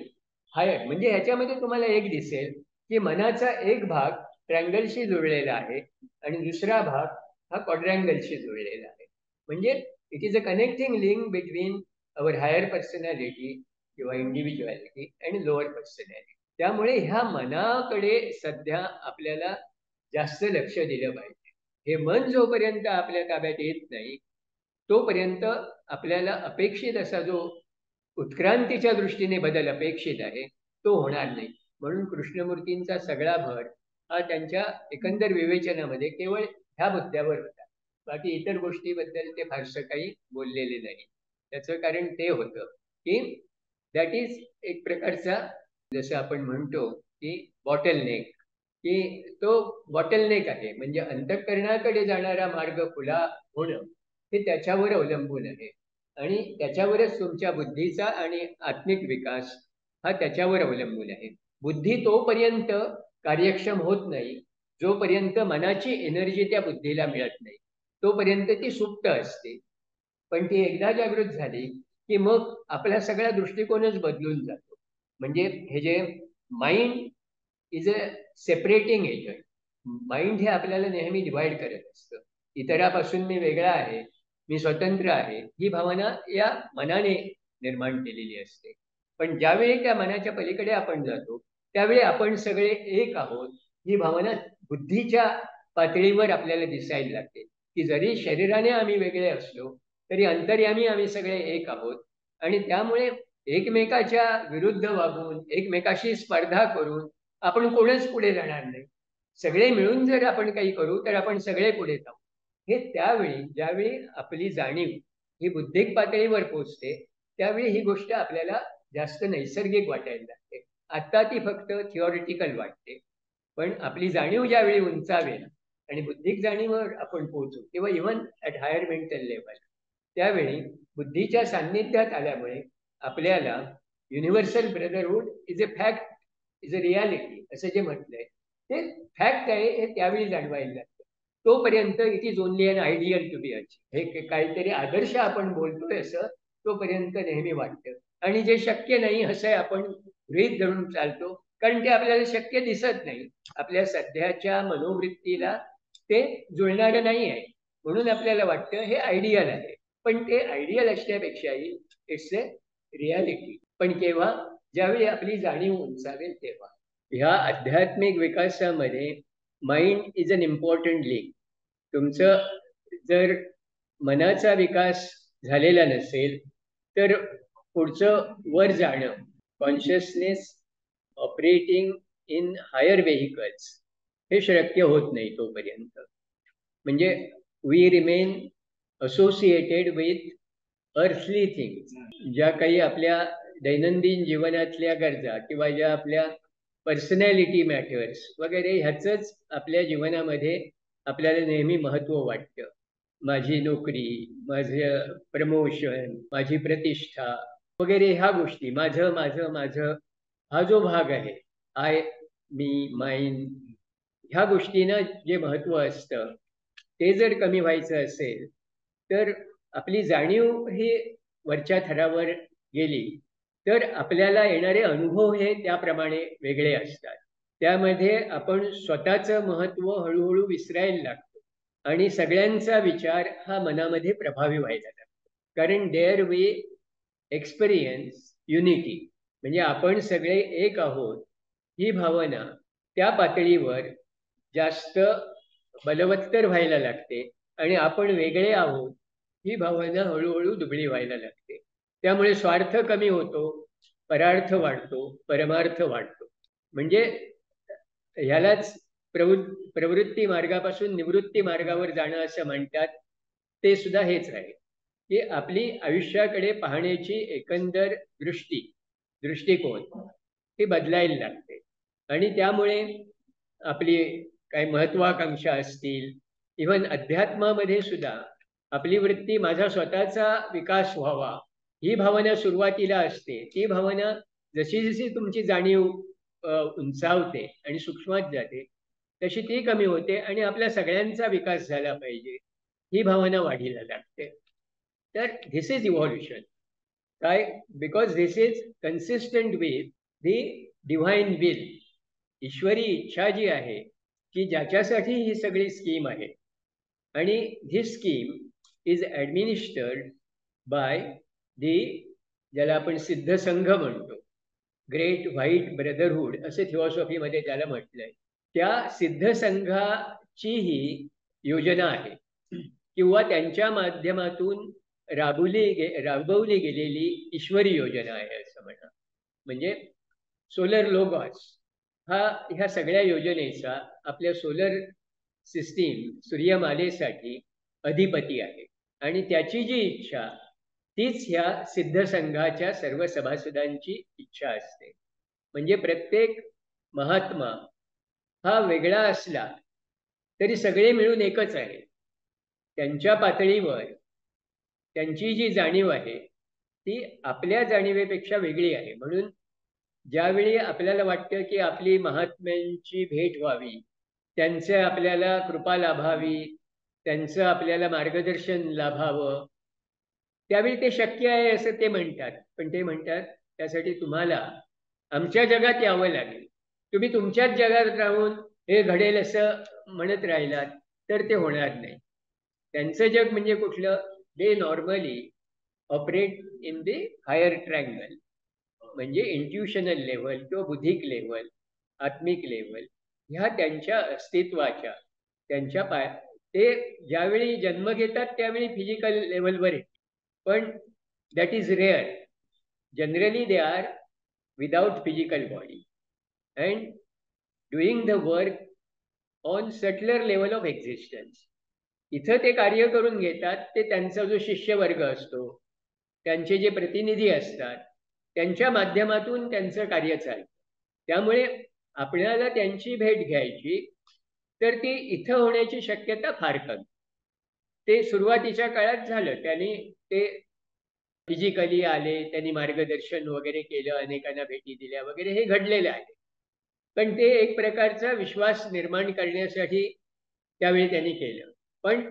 हायर म्हणजे ह्याच्यामध्ये तुम्हाला एक दिसेल की मनाचा एक भाग ट्रँगलशी जुळलेला आहे आणि दुसरा भाग हा क्वाड्रँगलशी जुळलेला आहे. म्हणजे it is a connecting link between our higher personality किंवा इंडिव्हिज्युअलिटी आणि लोअर पर्सनॅलिटी. त्यामुळे ह्या मनाकडे सध्या आपल्याला जास्त लक्ष दिलं पाहिजे. हे मन जोपर्यंत आपल्या ताब्यात येत नाही तोपर्यंत आपल्याला अपेक्षित असा जो उत्क्रांतीच्या दृष्टीने बदल अपेक्षित आहे तो होणार नाही. म्हणून कृष्णमूर्तींचा सगळा भर हा त्यांच्या एकंदर विवेचनामध्ये केवळ ह्या मुद्द्यावर होता. बाकी इतर गोष्टीबद्दल ते फारसं काही बोललेले नाही. त्याचं कारण ते होतं की दॅट इज एक प्रकारचा, जसं आपण म्हणतो की बॉटलनेक, की तो बॉटलनेक आहे. म्हणजे अंतःकरणाकडे जाणारा मार्ग खुला होणं हे त्याच्यावर अवलंबून आहे. आणि त्याच्यावरच तुमच्या बुद्धीचा आणि आत्मिक विकास हा त्याच्यावर अवलंबून आहे. बुद्धी तोपर्यंत कार्यक्षम होत नाही जोपर्यंत मनाची एनर्जी त्या बुद्धीला मिळत नाही, तोपर्यंत ती सुप्त असते. पण ती एकदा जागृत झाली की मग आपला सगळा दृष्टिकोनच बदलून जातो. म्हणजे हे जे mind is a separating agent. Mind हे आपल्याला नेहमी डिवाइड करत असतं. इतरापासून मी वेगळा आहे, मी स्वतंत्र आहे, ही भावना या मनाने निर्माण केलेली असते. पण ज्यावेळी त्या मनाच्या पलीकडे आपण जातो त्यावेळी आपण सगळे एक आहोत ही भावना बुद्धीच्या पातळीवर आपल्याला दिसायला लागते. की जरी शरीराने आम्ही वेगळे असलो तरी अंतर्यामी आम्ही सगळे एक आहोत. आणि त्यामुळे एकमेकाच्या विरुद्ध वागून एकमेकाशी स्पर्धा करून आपण कोणच पुढे जाणार नाही. सगळे मिळून जर आपण काही करू तर आपण सगळे पुढे जाऊ. हे त्यावेळी ज्यावेळी आपली जाणीव ही बुद्धिक पातळीवर पोहोचते त्यावेळी ही गोष्ट आपल्याला जास्त नैसर्गिक वाटायला लागते. आता ती फक्त थिओरिटिकल वाटते. पण आपली जाणीव ज्यावेळी उंचावेल आणि बुद्धिक जाणीवर आपण पोहोचू किंवा even at higher mental level, त्यावेळी बुद्धीच्या सान्निध्यात आल्यामुळे आपल्याला universal brotherhood is a fact, is a reality असं जे म्हटलंय ते फॅक्ट आहे हे त्यावेळी जाणवायला लागतं. तोपर्यंत it is only an ideal to be achieve. हे काहीतरी आदर्श आपण बोलतोय असं तोपर्यंत नेहमी वाटतं. आणि जे शक्य नाही असं आपण गृहीत धरून चालतो, कारण ते आपल्याला शक्य दिसत नाही. आपल्या सध्याच्या मनोवृत्तीला ते जुळणारं नाही आहे. म्हणून आपल्याला वाटतं हे आयडियल आहे. पण ते आयडियल असण्यापेक्षाही इट्स अ रियालिटी. पण केव्हा? ज्यावेळी आपली जाणीव उंचावेल तेव्हा. ह्या आध्यात्मिक विकासामध्ये mind is an important link. तुमचं जर मनाचा विकास झालेला नसेल तर पुढचं वर जाणं, consciousness operating in higher vehicles, हे शक्य होत नाही तोपर्यंत. म्हणजे we remain associated with earthly things. ज्या काही आपल्या दैनंदिन जीवनातल्या गरजा किंवा ज्या आपल्या पर्सनॅलिटी मॅटर्स वगैरे ह्याचंच आपल्या जीवनामध्ये आपल्याला नेहमी महत्त्व वाटतं. माझी नोकरी, माझं प्रमोशन, माझी प्रतिष्ठा वगैरे ह्या गोष्टी, माझं माझं माझं हा जो भाग आहे, आय, मी, माइन, ह्या गोष्टींना जे महत्त्व असतं ते जर कमी व्हायचं असेल तर आपली जाणीव ही वरच्या थरावर गेली तर आपल्याला येणारे अनुभव हे त्याप्रमाणे वेगळे असतात. त्यामध्ये आपण स्वतःचं महत्त्व हळूहळू विसरायला लागतो आणि सगळ्यांचा विचार हा मनामध्ये प्रभावी व्हायला लागतो. कारण देअर वी एक्सपिरियन्स युनिटी, म्हणजे आपण सगळे एक आहोत ही भावना त्या पातळीवर जास्त बलवत्तर व्हायला लागते आणि आपण वेगळे आहोत ही भावना हळूहळू दुबळी व्हायला लागते. त्यामुळे स्वार्थ कमी होतो, परार्थ वाढतो, परमार्थ वाढतो. म्हणजे ह्यालाच प्रवृत्ती मार्गापासून निवृत्ती मार्गावर जाणं असं म्हणतात. ते सुद्धा हेच आहे की आपली आयुष्याकडे पाहण्याची एकंदर दृष्टिकोन ही बदलायला लागते. आणि त्यामुळे आपली काही महत्वाकांक्षा असतील इव्हन अध्यात्मामध्ये सुद्धा आपली वृत्ती माझा स्वतःचा विकास व्हावा ही भावना सुरुवातीला असते. ती भावना जशी जशी तुमची जाणीव उंचावते आणि सूक्ष्मात जाते तशी ती कमी होते आणि आपल्या सगळ्यांचा विकास झाला पाहिजे ही भावना वाढीला लागते. तर धिस इज इव्हॉल्युशन. काय? Because this is consistent with the divine will. ईश्वरी इच्छा जी आहे की ज्याच्यासाठी ही सगळी स्कीम आहे आणि this scheme is administered by the, ज्याला आपण सिद्ध संघ म्हणतो, ग्रेट व्हाईट ब्रदरहूड असे थिओसॉफीमध्ये त्याला म्हटलंय. त्या सिद्ध संघाची ही योजना आहे किंवा त्यांच्या माध्यमातून राबवली गेलेली ईश्वरी योजना आहे असं म्हणा. म्हणजे सोलर लोगॉस हा ह्या सगळ्या योजनेचा आपल्या सोलर सिस्टीम सूर्यमालेसाठी अधिपती आहे आणि त्याची जी इच्छा तीच ह्या सिद्ध संघाच्या सर्व सभासदांची इच्छा असते. म्हणजे प्रत्येक महात्मा हा वेगळा असला तरी सगळे मिळून एकच आहे. त्यांच्या पातळीवर त्यांची जी जाणीव आहे ती आपल्या जाणीवेपेक्षा वेगळी आहे. म्हणून ज्यावेळी आपल्याला वाटतं की आपली महात्म्यांची भेट व्हावी, त्यांचं आपल्याला कृपा लाभावी, त्यांचं आपल्याला मार्गदर्शन लाभावं, त्यावेळी ते शक्य आहे असं ते म्हणतात. पण ते म्हणतात त्यासाठी तुम्हाला आमच्या जगात यावं लागेल. तुम्ही तुमच्याच जगात राहून हे घडेल असं म्हणत राहिलात तर ते होणार नाही. त्यांचं जग म्हणजे कुठलं? They normally operate in the higher triangle, म्हणजे इंट्युशनल लेवल किंवा बुद्धिक लेवल, आत्मिक लेवल ह्या त्यांच्या अस्तित्वाच्या त्यांच्या ते ज्यावेळी जन्म घेतात त्यावेळी फिजिकल लेवलवर येते. पण that is rare. Generally they are without physical body and doing the work on subtler level of existence. इथं ते कार्य करून घेतात. ते त्यांचा जो शिष्यवर्ग असतो, त्यांचे जे प्रतिनिधी असतात, त्यांच्या माध्यमातून त्यांचं कार्य चालतं. त्यामुळे आपल्याला त्यांची भेट घ्यायची तर ती इथं होण्याची शक्यता फार कमी. ते सुरुवातीच्या काळात झालं, त्यांनी ते फिजिकली आले, त्यांनी मार्गदर्शन वगैरे केलं, अनेकांना भेटी दिल्या वगैरे हे घडलेलं आहे. पण ते एक प्रकारचा विश्वास निर्माण करण्यासाठी त्यावेळी त्यांनी केलं. पण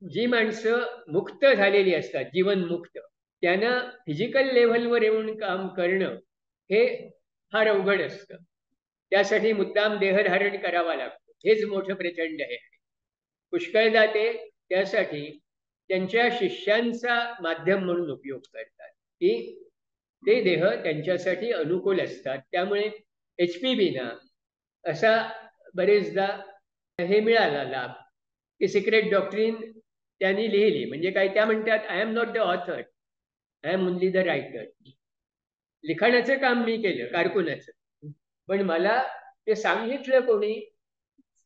जी माणसं मुक्त झालेली असतात, जीवनमुक्त, त्यांना फिजिकल लेव्हलवर येऊन काम करणं हे फार अवघड असतं. त्यासाठी मुद्दाम देहधारण करावा लागतो. हेच मोठं प्रचंड आहे. पुष्कळदा ते त्यासाठी त्यांच्या शिष्यांचा माध्यम म्हणून उपयोग करतात की ते देह त्यांच्यासाठी अनुकूल असतात. त्यामुळे HPVना असा बरेचदा हे मिळाला लाभ की सिक्रेट डॉक्ट्रीन त्यांनी लिहिली. म्हणजे काय? त्या म्हणतात, I am not the author, I am only the writer. लिखाणाचं काम मी केलं, कारकुनाचं, पण मला ते सांगितलं कोणी?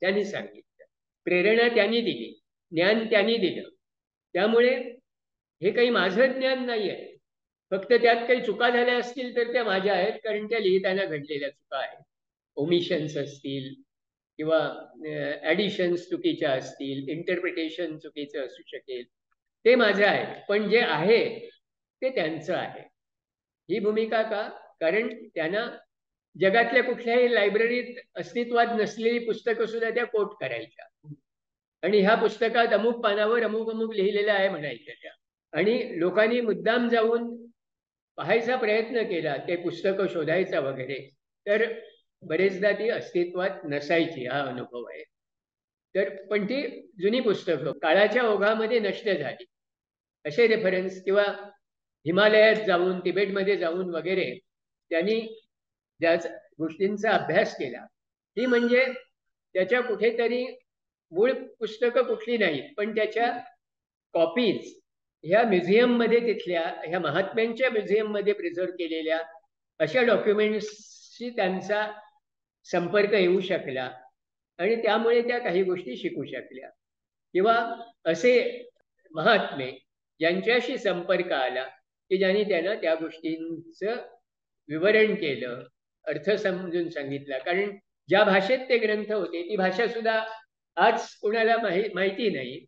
त्यांनी सांगितलं. प्रेरणा त्यांनी दिली, ज्ञान त्यांनी दिलं. त्यामुळे हे काही माझं ज्ञान नाही आहे. फक्त त्यात काही चुका झाल्या असतील तर त्या माझ्या आहेत, कारण त्या लिहिताना घडलेल्या चुका आहेत. ओमिशन्स असतील किंवा ॲडिशन्स चुकीच्या असतील, इंटरप्रिटेशन चुकीचं असू शकेल, ते माझं आहे. पण जे आहे ते त्यांचं आहे. ही भूमिका का? कारण त्यांना जगातल्या कुठल्याही लायब्ररीत अस्तित्वात नसलेली पुस्तकं सुद्धा त्या कोट करायच्या आणि ह्या पुस्तकात अमुक पानावर अमुक अमुक लिहिलेलं आहे म्हणायच्या त्या. आणि लोकांनी मुद्दाम जाऊन पाहायचा प्रयत्न केला, ते पुस्तकं शोधायचा वगैरे, तर बरेचदा ती अस्तित्वात नसायची. हा अनुभव आहे. तर पण ती जुनी पुस्तकं काळाच्या ओघामध्ये नष्ट झाली. असे रेफरन्स किंवा हिमालयात जाऊन, तिबेटमध्ये जाऊन वगैरे त्यांनी ज्या गोष्टींचा अभ्यास केला, ती म्हणजे त्याच्या कुठेतरी मूळ पुस्तकं कुठली नाहीत, पण त्याच्या कॉपीज ह्या म्युझियममध्ये, तिथल्या ह्या महात्म्यांच्या म्युझियममध्ये प्रिझर्व केलेल्या अशा डॉक्युमेंट्सशी त्यांचा संपर्क येऊ शकला आणि त्यामुळे त्या काही गोष्टी शिकू शकल्या. किंवा असे महात्मे ज्यांच्याशी संपर्क आला की ज्यांनी त्यांना त्या गोष्टींचं विवरण केलं, अर्थ समजून सांगितला. कारण ज्या भाषेत ते ग्रंथ होते ती भाषा सुद्धा आज कोणाला माहिती नाही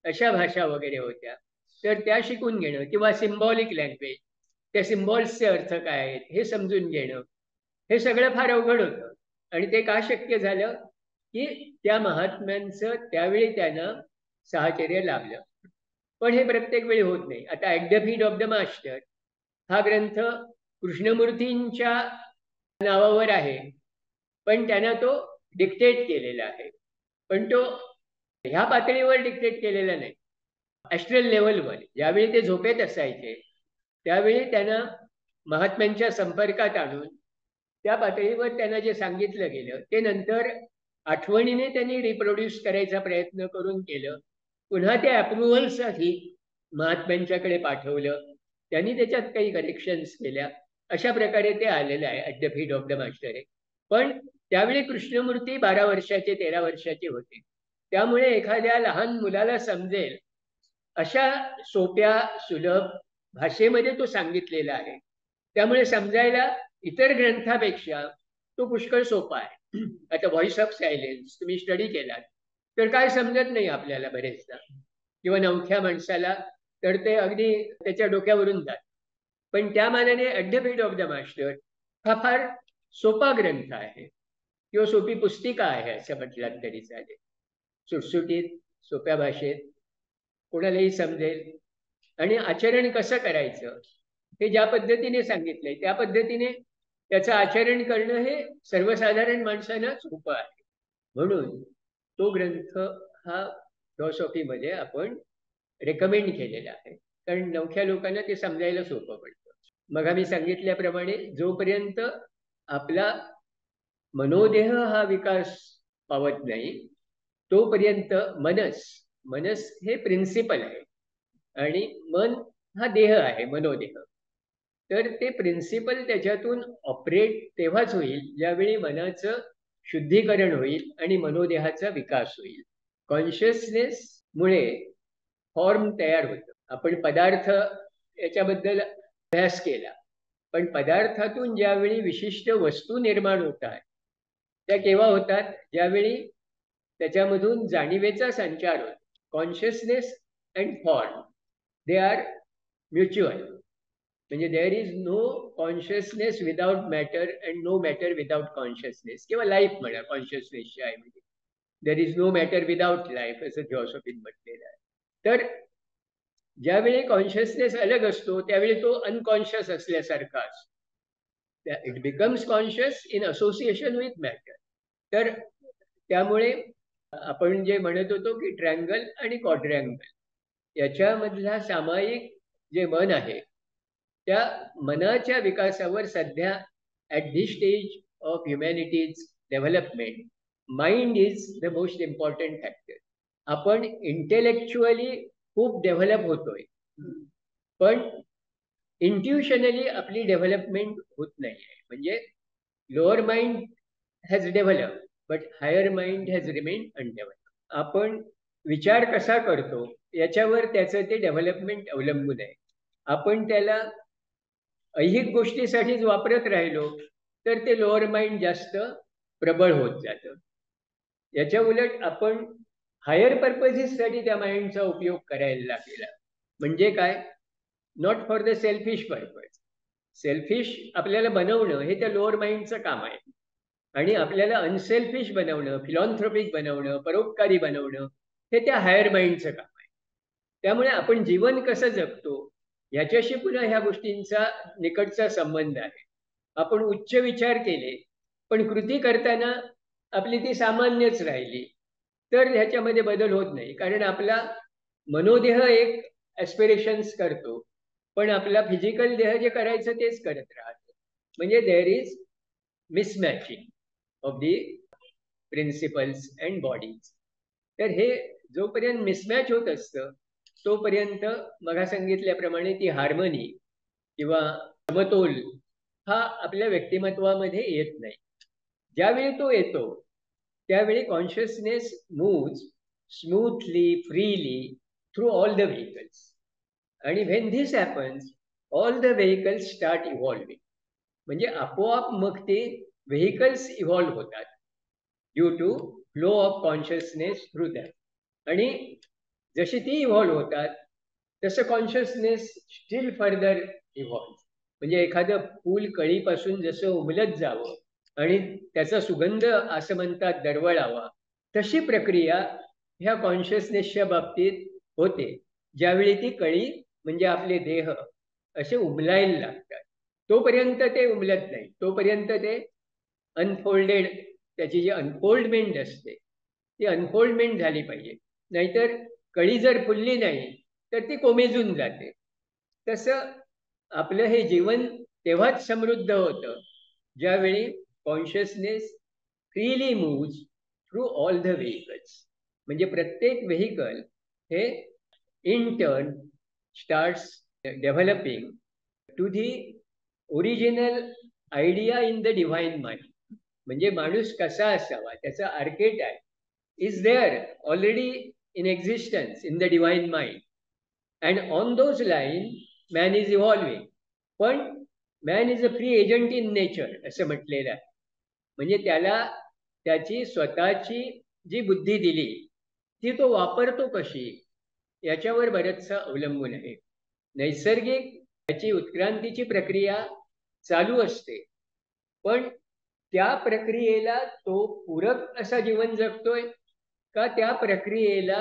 अशा भाषा वगैरे होत्या, तर त्या शिकून घेणं किंवा सिम्बॉलिक लँग्वेज, त्या सिम्बॉल्सचे अर्थ काय आहेत हे समजून घेणं, हे सगळं फार अवघड होतं. आणि ते का शक्य झालं की त्या महात्म्यांचं त्यावेळी त्यांना साहचर्य लाभलं. पण हे प्रत्येक वेळी होत नाही. आता at the feet of the master हा ग्रंथ कृष्णमूर्तींच्या नावावर आहे, पण त्यांना तो डिक्टेट केलेला आहे. पण तो ह्या पातळीवर डिक्टेट केलेला नाही. ॲस्ट्रल लेवलवर ज्यावेळी ते झोपेत असायचे त्यावेळी त्यांना महात्म्यांच्या संपर्कात आणून त्या पातळीवर त्यांना जे सांगितलं गेलं ते नंतर आठवणीने त्यांनी रिप्रोड्यूस करायचा प्रयत्न करून केलं. पुन्हा ते अप्रुव्हलसाठी महात्म्यांच्याकडे पाठवलं. त्यांनी त्याच्यात काही करेक्शन्स केल्या. अशा प्रकारे ते आलेलं आहे at the feet of the master आहे. पण त्यावेळी कृष्णमूर्ती 12 वर्षाचे 13 वर्षाचे होते. त्यामुळे एखाद्या लहान मुलाला समजेल अशा सोप्या सुलभ भाषेमध्ये तो सांगितलेला आहे. त्यामुळे समजायला इतर ग्रंथापेक्षा तो पुष्कळ सोपा आहे. आता व्हॉइस ऑफ सायलेन्स तुम्ही स्टडी केलात तर काय समजत नाही आपल्याला बरेचदा, किंवा नवख्या माणसाला तर ते अगदी त्याच्या डोक्यावरून जात. पण त्या मानाने at the feet of the master हा फार सोपा ग्रंथ आहे किंवा सोपी पुस्तिका आहे असं म्हटलं तरी चालेल. सुटसुटीत सोप्या भाषेत कोणालाही समजेल आणि आचरण कसं करायचं हे ज्या पद्धतीने सांगितलंय त्या पद्धतीने त्याचं आचरण करणं हे सर्वसाधारण माणसांना सोपं आहे. म्हणून तो ग्रंथ हा फिलॉसॉफीमध्ये आपण रेकमेंड केलेला आहे, कारण नवख्या लोकांना ते समजायला सोपं पडतं. मग आम्ही सांगितल्याप्रमाणे जोपर्यंत आपला मनोदेह हा विकास पावत नाही तोपर्यंत मनस हे प्रिन्सिपल आहे आणि मन हा देह आहे, मनोदेह. तर ते प्रिन्सिपल त्याच्यातून ऑपरेट तेव्हाच होईल ज्यावेळी मनाचं शुद्धीकरण होईल आणि मनोदेहाचा विकास होईल. कॉन्शियसनेसमुळे फॉर्म तयार होतं. आपण पदार्थ याच्याबद्दल अभ्यास केला, पण पदार्थातून ज्यावेळी विशिष्ट वस्तू निर्माण होतात त्या केव्हा होतात, ज्यावेळी त्याच्यामधून जाणीवेचा संचार होतो. Consciousness and form they are mutual. म्हणजे there is no consciousness without matter and no matter without consciousness, किंवा लाईफ म्हणा कॉन्शियसनेसच्या आहे. म्हणजे there is no matter without life असं थिओसॉफीत म्हटलेलं आहे. तर ज्यावेळी कॉन्शियसनेस अलग असतो त्यावेळी तो अनकॉन्शियस असल्यासारखा असतो. It becomes conscious in association with matter. तर त्यामुळे आपण जे म्हणत होतो की ट्रँगल आणि क्वाड्रँगल याच्यामधला सामायिक जे मन आहे त्या मनाच्या विकासावर सध्या at this stage of humanity's development mind is the most important factor. आपण इंटेलेक्च्युअली खूप डेव्हलप होतोय, पण इंट्युशनली आपली डेव्हलपमेंट होत नाही आहे. म्हणजे lower mind has develop but higher mind has remain undevelop. आपण विचार कसा करतो याच्यावर त्याचं ते डेव्हलपमेंट अवलंबून आहे. आपण त्याला ऐहिक गोष्टीसाठीच वापरत राहिलो तर ते लोअर माइंड जास्त प्रबळ होत जातं. याच्या उलट आपण हायर पर्पजेससाठी त्या माइंडचा उपयोग करायला लागेला. म्हणजे काय, not for the selfish purpose. Selfish आपल्याला बनवणं हे त्या लोअर माइंडचं काम आहे आणि आपल्याला अनसेल्फिश बनवणं, फिलॉन्थ्रोपिक बनवणं, परोपकारी बनवणं हे त्या हायर माइंडचं काम आहे. त्यामुळे आपण जीवन कसं जगतो याच्याशी पुन्हा ह्या गोष्टींचा निकटचा संबंध आहे. आपण उच्च विचार केले पण कृती करताना आपली ती सामान्यच राहिली तर ह्याच्यामध्ये बदल होत नाही, कारण आपला मनोदेह एक ॲस्पिरेशन्स करतो पण आपला फिजिकल देह जे करायचं तेच करत राहतो. म्हणजे there is mismatching of the principles and bodies. तर हे जोपर्यंत मिसमॅच होत असतं तोपर्यंत मग सांगितल्याप्रमाणे ती हार्मनी किंवा समतोल हा आपल्या व्यक्तिमत्वामध्ये येत नाही. ज्यावेळी तो येतो त्यावेळी consciousness moves smoothly freely through all the vehicles. आणि when this happens all the vehicles start evolving. म्हणजे आपोआप मग ते व्हेकल्स इव्हॉल्व होतात due to flow of consciousness through that. आणि जशी ती इव्हॉल्व्ह होतात तसं कॉन्शियसनेस स्टील फर्दर इव्हॉल्व्ह. म्हणजे एखादं फूल कळीपासून जसं उमलत जावं आणि त्याचा सुगंध असं म्हणतात दरवळावा, तशी प्रक्रिया ह्या कॉन्शियसनेसच्या बाबतीत होते. ज्यावेळी ती कळी म्हणजे आपले देह असे उमलायला लागतात. तोपर्यंत ते उमलत नाही, तोपर्यंत ते अनफोल्डेड, त्याची जी अनफोल्डमेंट असते ती अनफोल्डमेंट झाली पाहिजे. नाहीतर कळी जर फुलली नाही तर ती कोमेजून जाते. तसं आपलं हे जीवन तेव्हाच समृद्ध होतं ज्यावेळी consciousness freely moves through all the vehicles. म्हणजे प्रत्येक व्हेइकल हे in turn starts developing to the original idea in the divine mind. म्हणजे माणूस कसा असावा त्याचा archetype is there already in existence in the divine mind, and on those lines man is evolving. पण man is a free agent in nature असं म्हटलेलं आहे. म्हणजे त्याला त्याची स्वतःची जी बुद्धी दिली ती तो वापरतो कशी याच्यावर बरंचसं अवलंबून आहे. नैसर्गिक त्याची उत्क्रांतीची प्रक्रिया चालू असते, पण त्या प्रक्रियेला तो पूरक असा जीवन जगतोय का त्या प्रक्रियेला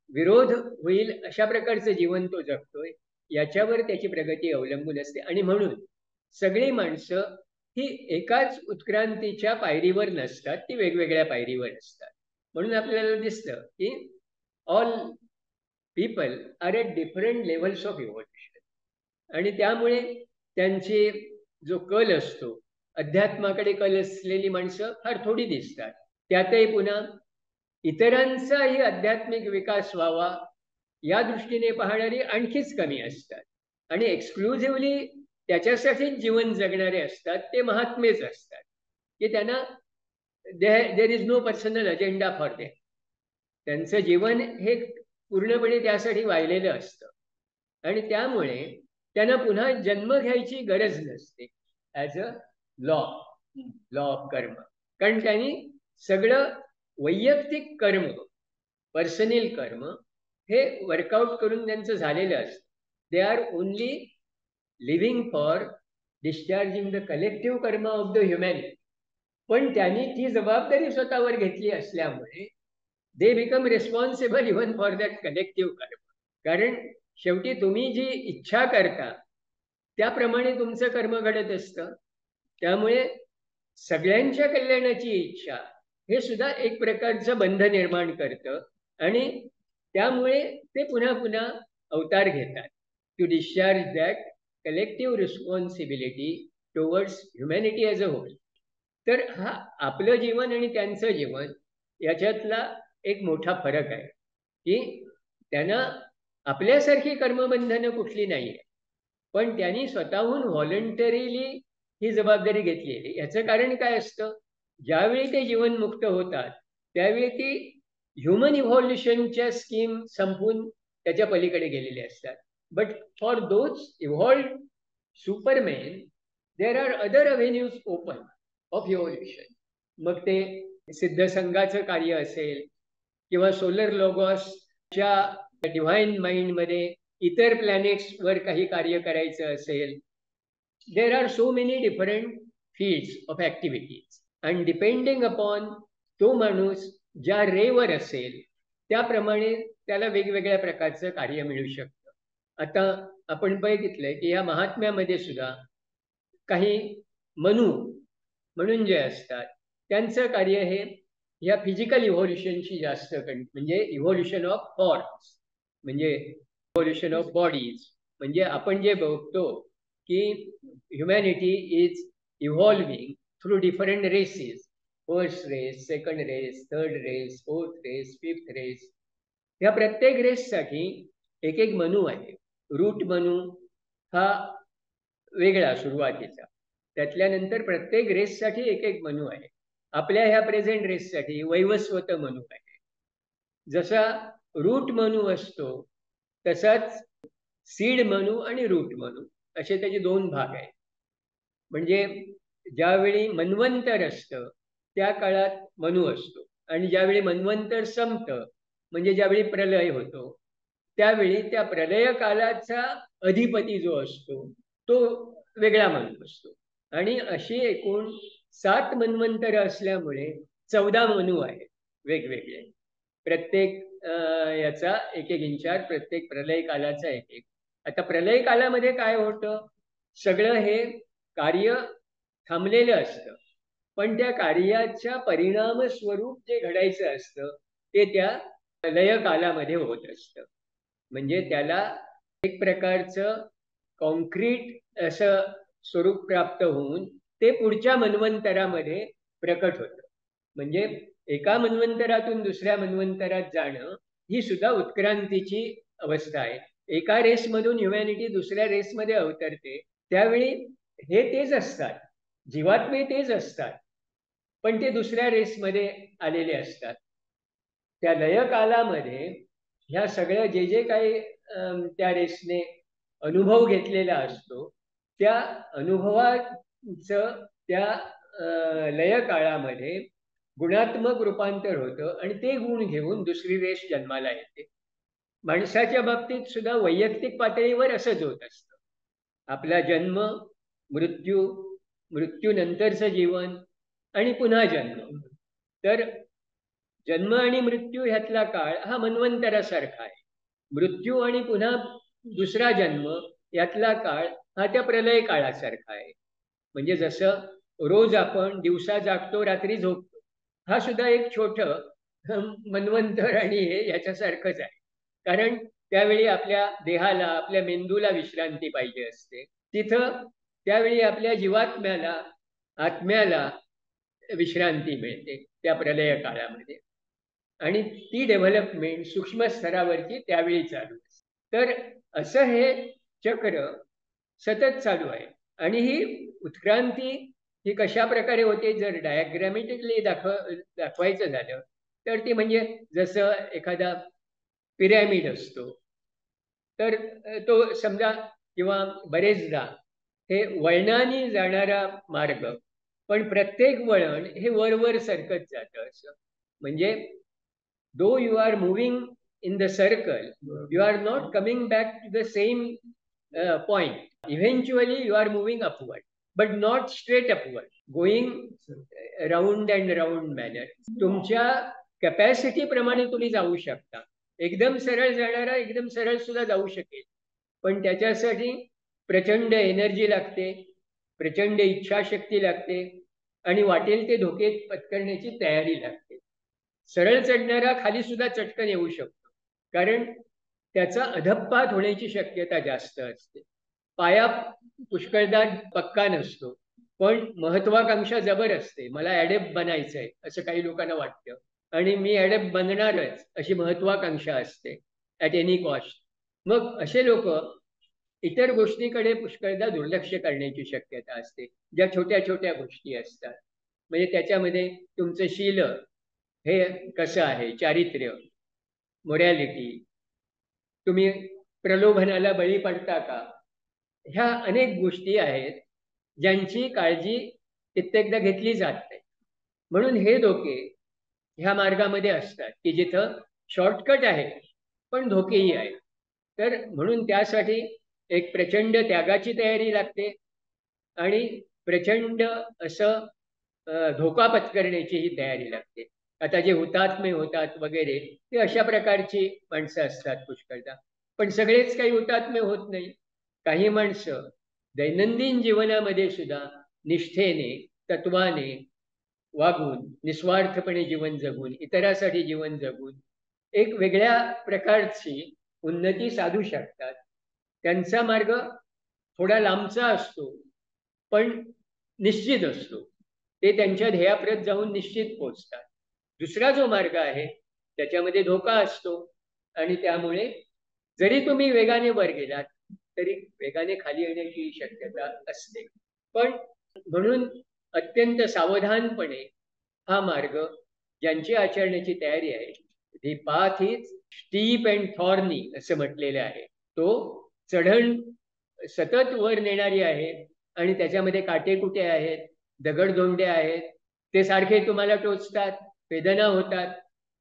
विरोध होईल अशा प्रकारचं जीवन तो जगतोय याच्यावर त्याची प्रगती अवलंबून असते. आणि म्हणून सगळी माणसं ही एकाच उत्क्रांतीच्या पायरीवर नसतात, ती वेगवेगळ्या पायरीवर असतात. म्हणून आपल्याला दिसतं की all people are at different levels of evolution. आणि त्यामुळे त्यांची जो कल असतो, अध्यात्माकडे कल असलेली माणसं फार थोडी दिसतात. त्यातही पुन्हा इतरांचाही आध्यात्मिक विकास व्हावा या दृष्टीने पाहणारी आणखीच कमी असतात. आणि एक्सक्लुझिव्हली त्याच्यासाठीच जीवन जगणारे असतात ते महात्मेच असतात की त्यांना there is no personal agenda for them. त्यांचं जीवन हे पूर्णपणे त्यासाठी वाहिलेलं असतं आणि त्यामुळे त्यांना पुन्हा जन्म घ्यायची गरज नसते ॲज अ लॉ ऑफ कर्म. कारण त्यांनी सगळं वैयक्तिक कर्म, पर्सनल कर्म हे वर्कआउट करून त्यांचं झालेलं असतं. They are only living for discharging the collective कर्म ऑफ द ह्युमॅनिटी. पण त्यांनी ती जबाबदारी स्वतःवर घेतली असल्यामुळे they become responsible even for that collective कर्म. कारण शेवटी तुम्ही जी इच्छा करता त्याप्रमाणे तुमचं कर्म घडत असतं. त्यामुळे सगळ्यांच्या कल्याणाची इच्छा हे सुद्धा एक प्रकारचं बंध निर्माण करतं आणि त्यामुळे ते पुन्हा पुन्हा अवतार घेतात to discharge that collective responsibility towards humanity as a whole. तर हा आपलं जीवन आणि त्यांचं जीवन याच्यातला एक मोठा फरक आहे की त्यांना आपल्यासारखी कर्मबंधनं कुठली नाही आहे, पण त्यांनी स्वतःहून व्हॉलंटरीली ही जबाबदारी घेतली आहे. याचं कारण काय असतं, ज्यावेळी ते जीवनमुक्त होतात त्यावेळी ती ह्युमन इव्हॉल्युशनच्या स्कीम संपून त्याच्या पलीकडे गेलेले असतात. But for those evolved superman there are other avenues open of evolution. मग ते सिद्धसंघाचं कार्य असेल किंवा सोलर लोगॉसच्या डिव्हाइन माइंडमध्ये इतर प्लॅनेट्सवर काही कार्य करायचं असेल. There are so many different fields of activities and depending upon तो माणूस ज्या रेवर असेल त्याप्रमाणे त्याला वेगवेगळ्या प्रकारचं कार्य मिळू शकतं. आता आपण बघितलंय की या महात्म्यामध्ये सुद्धा काही मनु म्हणून जे असतात त्यांचं कार्य हे या फिजिकल इव्हॉल्युशनशी जास्त म्हणजे इव्हॉल्युशन ऑफ फॉर्म्स, म्हणजे इव्हॉल्युशन ऑफ बॉडीज. म्हणजे आपण जे बघतो की humanity is evolving through different races, first race, second race, third race, fourth race, fifth race. ह्या प्रत्येक रेससाठी एक एक मनू आहे. रूट मनू हा वेगळा सुरुवातीचा, त्यातल्यानंतर प्रत्येक रेससाठी एक एक मनू आहे. आपल्या ह्या प्रेझेंट रेससाठी वैवस्वत मनू आहे. जसा रूट मनू असतो तसाच सीड मनू आणि रूट मनू असे त्याचे दोन भाग आहेत. म्हणजे ज्यावेळी मन्वंतर असतं त्या काळात मनू असतो आणि ज्यावेळी मन्वंतर संपतं, म्हणजे ज्यावेळी प्रलय होतो, त्यावेळी त्या प्रलय कालाचा अधिपती जो असतो तो वेगळा माणूस असतो. आणि अशी एकूण 7 मन्वंतर असल्यामुळे 14 मनू आहेत वेगवेगळे. प्रत्येक याचा एक एक इंचार, प्रत्येक प्रलय कालाचा एक एक. आता प्रलय कालामध्ये काय होतं, सगळं हे कार्य थांबलेलं असतं, पण त्या कार्याच्या परिणाम स्वरूप जे घडायचं असतं ते त्या लय कालामध्ये होत असतं. म्हणजे त्याला एक प्रकारचं कॉन्क्रीट असं स्वरूप प्राप्त होऊन ते पुढच्या मन्वंतरामध्ये प्रकट होतं. म्हणजे एका मन्वंतरातून दुसऱ्या मन्वंतरात जाणं ही सुद्धा उत्क्रांतीची अवस्था आहे. एका रेसमधून ह्युमॅनिटी दुसऱ्या रेसमध्ये अवतरते, त्यावेळी हे तेच असतात, जीवात्मे तेच असतात, पण ते दुसऱ्या रेसमध्ये आलेले असतात. त्या लय कालामध्ये ह्या सगळ्या जे जे काही त्या रेसने अनुभव घेतलेला असतो, त्या अनुभवाचं त्या लय काळामध्ये गुणात्मक रूपांतर होतं आणि ते गुण घेऊन दुसरी रेस जन्माला येते. माणसाच्या बाबतीत सुद्धा वैयक्तिक पातळीवर असंच होत असतं. आपला जन्म, मृत्यू, मृत्यूनंतरचं जीवन आणि पुन्हा जन्म. तर जन्म आणि मृत्यू ह्यातला काळ हा मन्वंतरासारखा आहे. मृत्यू आणि पुन्हा दुसरा जन्म यातला काळ हा त्या प्रलय काळासारखा आहे. म्हणजे जसं रोज आपण दिवसा जागतो, रात्री झोपतो, हा सुद्धा एक छोटं मन्वंतर आणि हे याच्यासारखंच आहे. कारण त्यावेळी आपल्या देहाला, आपल्या मेंदूला विश्रांती पाहिजे असते. तिथं त्यावेळी आपल्या जीवात्म्याला, आत्म्याला विश्रांती मिळते त्या प्रलय काळामध्ये. आणि ती डेव्हलपमेंट सूक्ष्म स्तरावरची त्यावेळी चालू असते. तर असं हे चक्र सतत चालू आहे. आणि ही उत्क्रांती ही कशा प्रकारे होते, जर डायग्रॅमॅटिकली दाखवायचं झालं तर ती म्हणजे जसं एखादा पिरॅमिड असतो, तर तो समजा किंवा बरेचदा हे वळणाने जाणारा मार्ग, पण प्रत्येक वळण हे वर सरकत जातं असं. म्हणजे though you are moving in the circle, you are not coming back to the same point. Eventually you are moving upward, but not straight upward, going round and round manner. तुमच्या कॅपॅसिटी प्रमाणे तुम्ही जाऊ शकता. एकदम सरळ जाणारा एकदम सरळ सुद्धा जाऊ शकेल, पण त्याच्यासाठी प्रचंड एनर्जी लागते, प्रचंड इच्छाशक्ती लागते आणि वाटेल ते धोके पत्करण्याची तयारी लागते. सरळ चढणारा खाली सुद्धा चटकन येऊ शकतो, कारण त्याचा अधप्पात होण्याची शक्यता जास्त असते. पाया पुष्कळदा पक्का नसतो, पण महत्वाकांक्षा जबर असते. मला ॲडेप्ट बनायचंय असं काही लोकांना वाटतं आणि मी ॲडेप्ट बनणारच अशी महत्वाकांक्षा असते ॲट एनी कॉस्ट. मग असे लोक इतर गोष्टीकडे पुष्कळदा दुर्लक्ष करण्याची शक्यता असते, ज्या छोट्या छोट्या गोष्टी असतात. म्हणजे त्याच्यामध्ये तुमचं शील हे कसं आहे, चारित्र्य, मोरॅलिटी, तुम्ही प्रलोभनाला बळी पडता का, ह्या अनेक गोष्टी आहेत ज्यांची काळजी कित्येकदा घेतली जात नाही. म्हणून हे धोके ह्या मार्गामध्ये असतात की जिथं शॉर्टकट आहे पण धोकेही आहेत. तर म्हणून त्यासाठी एक प्रचंड त्यागाची तयारी लागते आणि प्रचंड असं धोका पत्करण्याची ही तयारी लागते. आता जे हुतात्मे होतात वगैरे ते अशा प्रकारची माणसं असतात पुष्कळदा. पण सगळेच काही हुतात्मे होत नाही. काही माणसं दैनंदिन जीवनामध्ये सुद्धा निष्ठेने, तत्वाने वागून, निस्वार्थपणे जीवन जगून, इतरासाठी जीवन जगून एक वेगळ्या प्रकारची उन्नती साधू शकतात. त्यांचा मार्ग थोडा लांबचा असतो, पण निश्चित असतो. ते त्यांच्या ध्येयाप्रत जाऊन निश्चित पोहोचतात. दुसरा जो मार्ग आहे त्याच्यामध्ये धोका असतो आणि त्यामुळे जरी तुम्ही वेगाने वर गेलात तरी वेगाने खाली येण्याची शक्यता असते. पण म्हणून अत्यंत सावधानपणे हा मार्ग ज्यांची आचरण्याची तयारी आहे, the path is steep and thorny असं म्हटलेलं आहे. तो चढण सतत वर नेणारी आहे आणि त्याच्यामध्ये काटेकुटे आहेत, दगडधोंडे आहेत, ते सारखे तुम्हाला टोचतात वेदना होतात,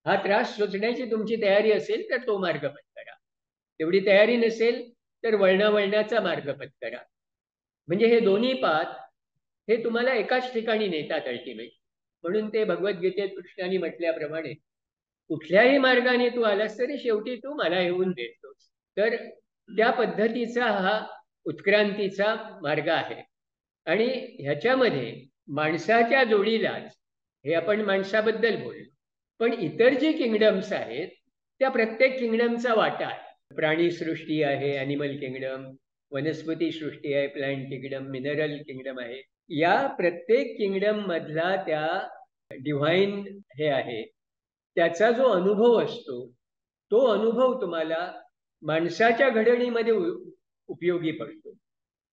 हा त्रास सोसण्याची तुमची तयारी असेल तर तो मार्ग पत्करा. तेवढी तयारी नसेल तर वळणाचा मार्ग पत्करा. म्हणजे हे दोन्ही पाथ हे तुम्हाला एकाच ठिकाणी नेतात अल्टिमेट. म्हणून ते भगवद्गीतेत कृष्णाने म्हटल्याप्रमाणे कुठल्याही मार्गाने तू आलास तरी शेवटी तू मला येऊन भेटतोस. तर त्या पद्धतीचा हा उत्क्रांतीचा मार्ग आहे. आणि ह्याच्यामध्ये माणसाच्या जोडीलाच, हे आपण माणसाबद्दल बोललो, पण इतर जी किंगडम्स आहेत त्या प्रत्येक किंगडमचा वाटा आहे. प्राणीसृष्टी आहे, ॲनिमल किंगडम, वनस्पती सृष्टी आहे, प्लांट किंगडम, मिनरल किंगडम आहे. या प्रत्येक किंगडम मधला त्या डिव्हाइन हे आहे, त्याचा जो अनुभव असतो तो अनुभव तुम्हाला माणसाच्या घडणीमध्ये उपयोगी पडतो.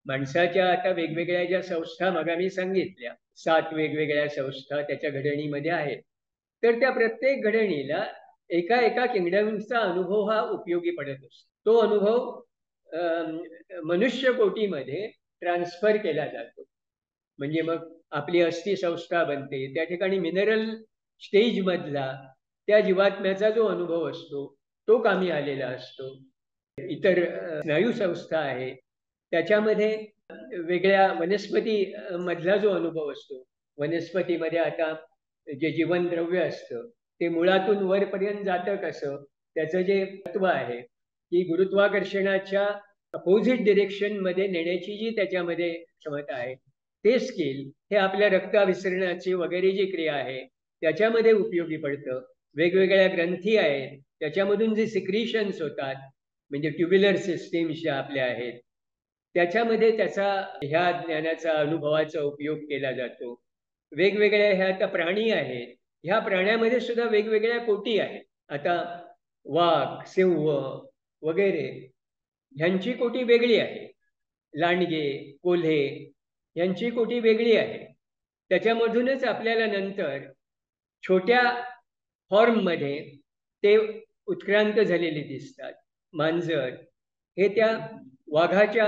माणसाच्या आता वेगवेगळ्या ज्या संस्था मग मी सांगितल्या, 7 वेगवेगळ्या संस्था त्याच्या घडणीमध्ये आहेत. तर त्या प्रत्येक घडणीला एका एका किंगडमचा अनुभव हा उपयोगी पडत असतो. तो अनुभव मनुष्य कोटीमध्ये ट्रान्सफर केला जातो. म्हणजे मग आपली अस्थि संस्था बनते, त्या ठिकाणी मिनरल स्टेज मधला त्या जीवात्म्याचा जो अनुभव असतो तो कामी आलेला असतो. इतर स्नायू संस्था आहे त्याच्यामध्ये वेगळ्या वनस्पती मधला जो अनुभव असतो, वनस्पतीमध्ये आता जे जीवनद्रव्य असतं ते मुळातून वरपर्यंत जातं कसं, त्याचं जे तत्व आहे की गुरुत्वाकर्षणाच्या अपोजिट डिरेक्शन मध्ये नेण्याची जी त्याच्यामध्ये क्षमता आहे, ते स्किल हे आपल्या रक्ताभिसरणाची वगैरे जी क्रिया आहे त्याच्यामध्ये उपयोगी पडतं. वेगवेगळ्या ग्रंथी आहेत त्याच्यामधून जे सिक्रिशन्स होतात, म्हणजे ट्युब्युलर सिस्टीम्स ज्या आपल्या आहेत त्याच्यामध्ये त्याचा ह्या ज्ञानाचा अनुभवाचा उपयोग केला जातो. वेगवेगळ्या ह्या आता प्राणी आहेत, ह्या प्राण्यामध्ये सुद्धा वेगवेगळ्या कोटी आहेत. आता वाघ, सिंह वगैरे ह्यांची कोटी वेगळी आहे. लांडगे, कोल्हे यांची कोटी वेगळी आहे. त्याच्यामधूनच आपल्याला नंतर छोट्या फॉर्ममध्ये ते उत्क्रांत झालेले दिसतात. मांजर हे त्या वाघाच्या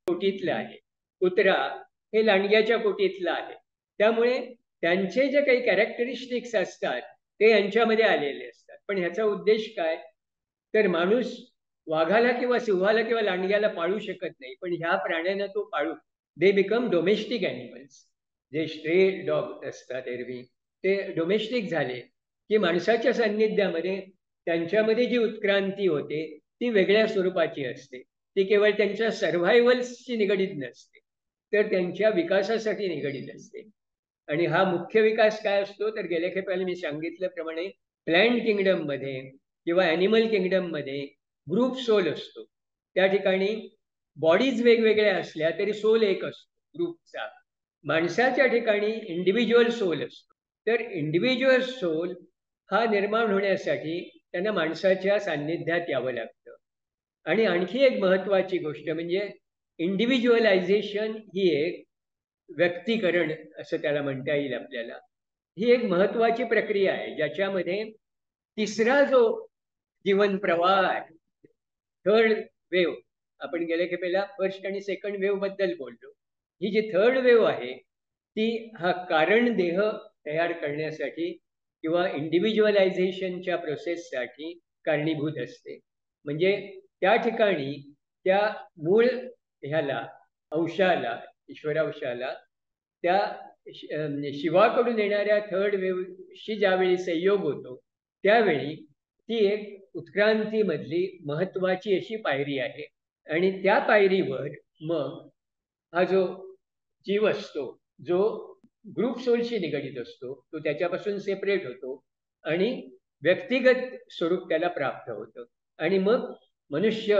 कोटीतलं आहे, कुत्रा हे लांडग्याच्या कोटीतलं आहे. त्यामुळे त्यांचे जे काही कॅरेक्टरिस्टिक्स असतात ते यांच्यामध्ये आलेले असतात. पण ह्याचा उद्देश काय, तर माणूस वाघाला किंवा सिंहाला किंवा लांडग्याला पाळू शकत नाही, पण ह्या प्राण्यांना तो पाळू. They become domestic animals. जे स्ट्रे डॉग असतात एरवी ते डोमेस्टिक झाले की माणसाच्या सान्निध्यामध्ये त्यांच्यामध्ये जी उत्क्रांती होते ती वेगळ्या स्वरूपाची असते. ती केवळ त्यांच्या सर्व्हायव्हल्सशी निगडीत नसते, तर त्यांच्या विकासासाठी निगडीत असते. आणि हा मुख्य विकास काय असतो, तर गेल्या खेपेला मी सांगितल्याप्रमाणे प्लॅन्ट किंगडम मध्ये किंवा ॲनिमल किंगडम मध्ये ग्रुप सोल असतो. त्या ठिकाणी बॉडीज वेगवेगळ्या असल्या तरी सोल एक असतो ग्रुपचा. माणसाच्या ठिकाणी इंडिव्हिज्युअल सोल असतो. तर इंडिव्हिज्युअल सोल हा निर्माण होण्यासाठी त्यांना माणसाच्या सान्निध्यात यावं लागतं. आणि आणखी एक महत्वाची गोष्ट म्हणजे इंडिव्हिज्युअलायझेशन ही एक व्यक्तीकरण असं त्याला म्हणता येईल आपल्याला. ही एक महत्वाची प्रक्रिया आहे ज्याच्यामध्ये तिसरा जो जीवन प्रवाह आहे, थर्ड वेव्ह, आपण गेल्या खेपेला फर्स्ट आणि सेकंड वेव्ह बद्दल बोललो. ही जी थर्ड वेव्ह आहे ती हा कारण देह तयार करण्यासाठी किंवा इंडिव्हिज्युअलायझेशनच्या प्रोसेससाठी कारणीभूत असते. म्हणजे त्या ठिकाणी त्या मूळ ह्याला अंशाला, ईश्वरांशाला त्या शिवाकडून येणाऱ्या थर्ड वेव्हशी ज्यावेळी संयोग होतो त्यावेळी ती एक उत्क्रांतीमधली महत्वाची अशी पायरी आहे. आणि त्या पायरीवर मग हा जो जीव असतो जो ग्रुप सोलशी निगडीत असतो तो त्याच्यापासून सेपरेट होतो आणि व्यक्तिगत स्वरूप त्याला प्राप्त होतं. आणि मग मनुष्य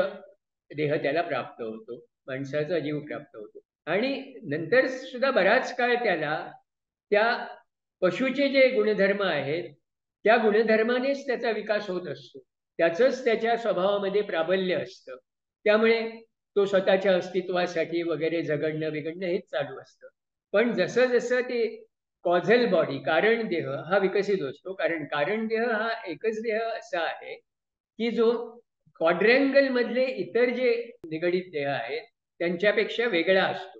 देह त्याला प्राप्त होतो, माणसाचा जीव प्राप्त होतो. आणि नंतर सुद्धा बराच काळ त्याला त्या पशुचे जे गुणधर्म आहेत त्या गुणधर्मानेच त्याचा विकास होत असतो. त्याचंच त्याच्या स्वभावामध्ये प्राबल्य असतं. त्यामुळे तो स्वतःच्या अस्तित्वासाठी वगैरे झगडणं बिघडणं हेच चालू असतं. पण जसं जसं ते कॉझल बॉडी, कारण देह हा विकसित असतो, कारण कारण देह हा एकच देह असा आहे की जो क्वाड्रँगल मधले इतर जे निगडित देह आहेत त्यांच्यापेक्षा वेगळा असतो.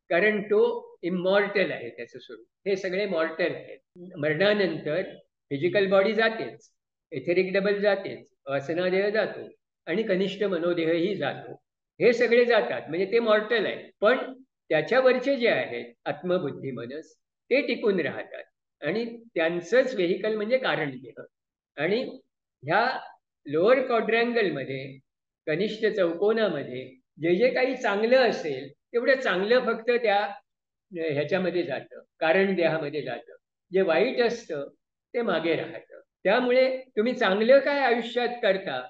कारण तो इमॉर्टल आहे, त्याचं स्वरूप. हे सगळे मॉर्टल आहेत. मरणानंतर फिजिकल बॉडी जातेच, एथेरिक डबल जातेच, वासनादेह जातो आणि कनिष्ठ मनोदेहही जातो. हे सगळे जातात, म्हणजे ते मॉर्टल आहे. पण त्याच्यावरचे जे आहेत आत्मबुद्धी मनस, ते टिकून राहतात आणि त्यांचंच व्हेकल म्हणजे कारण देह. आणि ह्या लोअर क्वाड्रँगलमध्ये, कनिष्ठ चौकोनामध्ये जे जे काही चांगलं असेल तेवढं चांगलं फक्त त्या ह्याच्यामध्ये जातं, कारण देहामध्ये जातं. जे वाईट असतं ते मागे राहतं. त्यामुळे तुम्ही चांगलं काय आयुष्यात करता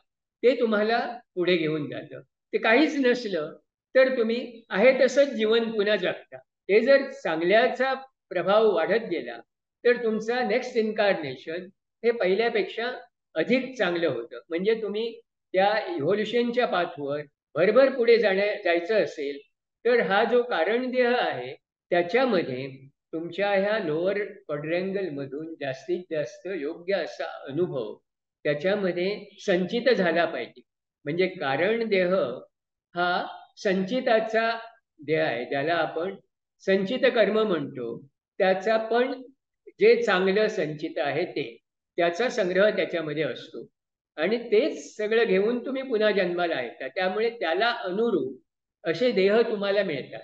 ते तुम्हाला पुढे घेऊन जातं. ते काहीच नसलं तर तुम्ही आहे तसंच जीवन पुन्हा जगता. ते जर चांगल्याचा प्रभाव वाढत गेला तर तुमचा नेक्स्ट इन्कार्नेशन हे पहिल्यापेक्षा अधिक चांगलं होतं. म्हणजे तुम्ही त्या इव्होल्युशनच्या पाथवर भरभर पुढे जायचं असेल तर हा जो कारण देह आहे त्याच्यामध्ये तुमच्या ह्या लोअर क्वाड्रँगल मधून जास्तीत जास्त योग्य असा अनुभव त्याच्यामध्ये संचित झाला पाहिजे. म्हणजे कारण देह हा संचिताचा देह आहे, ज्याला आपण संचित कर्म म्हणतो. त्याचा पण जे चांगलं संचित आहे ते त्याचा संग्रह त्याच्यामध्ये असतो आणि तेच सगळं घेऊन तुम्ही पुन्हा जन्माला येता. त्यामुळे त्याला अनुरूप असे देह तुम्हाला मिळतात.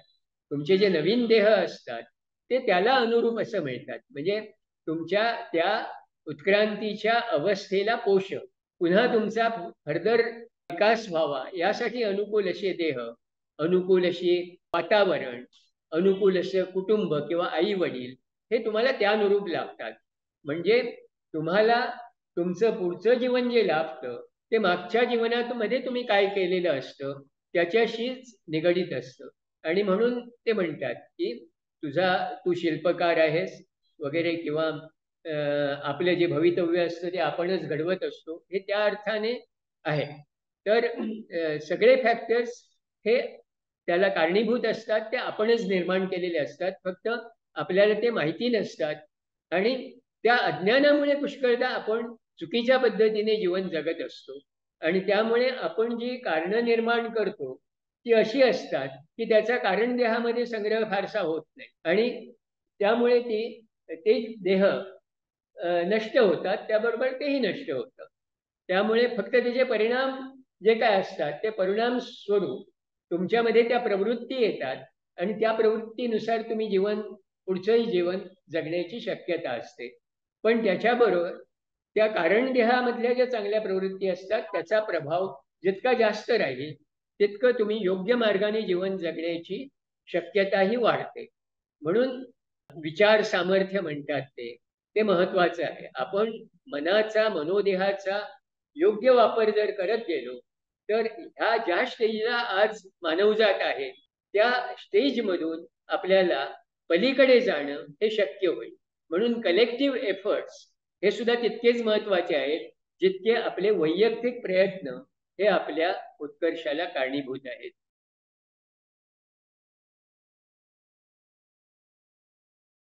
तुमचे जे नवीन देह असतात ते त्याला अनुरूप असं मिळतात. म्हणजे तुमच्या त्या उत्क्रांतीच्या अवस्थेला पोषक, पुन्हा तुमचा फर्दर विकास व्हावा यासाठी अनुकूल असे देह, अनुकूल अशी वातावरण, अनुकूल असं कुटुंब किंवा आई वडील हे तुम्हाला त्यानुरूप लाभतात. म्हणजे तुम्हाला तुमचं पुढचं जीवन जे लाभतं ते मागच्या जीवनामध्ये तुम्ही काय केलेलं असतं त्याच्याशीच निगडीत असतं. आणि म्हणून ते म्हणतात की तू शिल्पकार आहेस वगैरे, किंवा आपलं जे भवितव्य असतं ते आपणच घडवत असतो, हे त्या अर्थाने आहे. तर सगळे फॅक्टर्स हे त्याला कारणीभूत असतात, ते आपणच निर्माण केलेले असतात, फक्त आपल्याला ते माहिती नसतात. आणि त्या अज्ञानामुळे पुष्कळदा आपण चुकीच्या पद्धतीने जीवन जगत असतो आणि त्यामुळे आपण जी कारणं निर्माण करतो ती अशी असतात की त्याचा कारण देहामध्ये संग्रह फारसा होत नाही आणि त्यामुळे ते देह नष्ट होतात, त्याबरोबर तेही नष्ट होतं. त्यामुळे फक्त त्याचे परिणाम जे काय असतात ते परिणाम स्वरूप तुमच्यामध्ये त्या प्रवृत्ती येतात आणि त्या प्रवृत्तीनुसार तुम्ही पुढचंही जीवन जगण्याची शक्यता असते. पण त्याच्याबरोबर त्या कारण देहामधल्या ज्या चांगल्या प्रवृत्ती असतात त्याचा प्रभाव जितका जास्त राहील तितकं तुम्ही योग्य मार्गाने जीवन जगण्याची शक्यताही वाढते. म्हणून विचार सामर्थ्य म्हणतात ते महत्वाचं आहे. आपण मनाचा, मनोदेहाचा योग्य वापर जर करत गेलो तर ह्या ज्या स्टेजला आज मानवजात आहे त्या स्टेजमधून आपल्याला पलीकडे जाणं हे शक्य होईल. म्हणून कलेक्टिव्ह एफर्ट्स हे सुद्धा तितकेच महत्वाचे आहेत जितके आपले वैयक्तिक प्रयत्न हे आपल्या उत्कर्षाला कारणीभूत आहेत.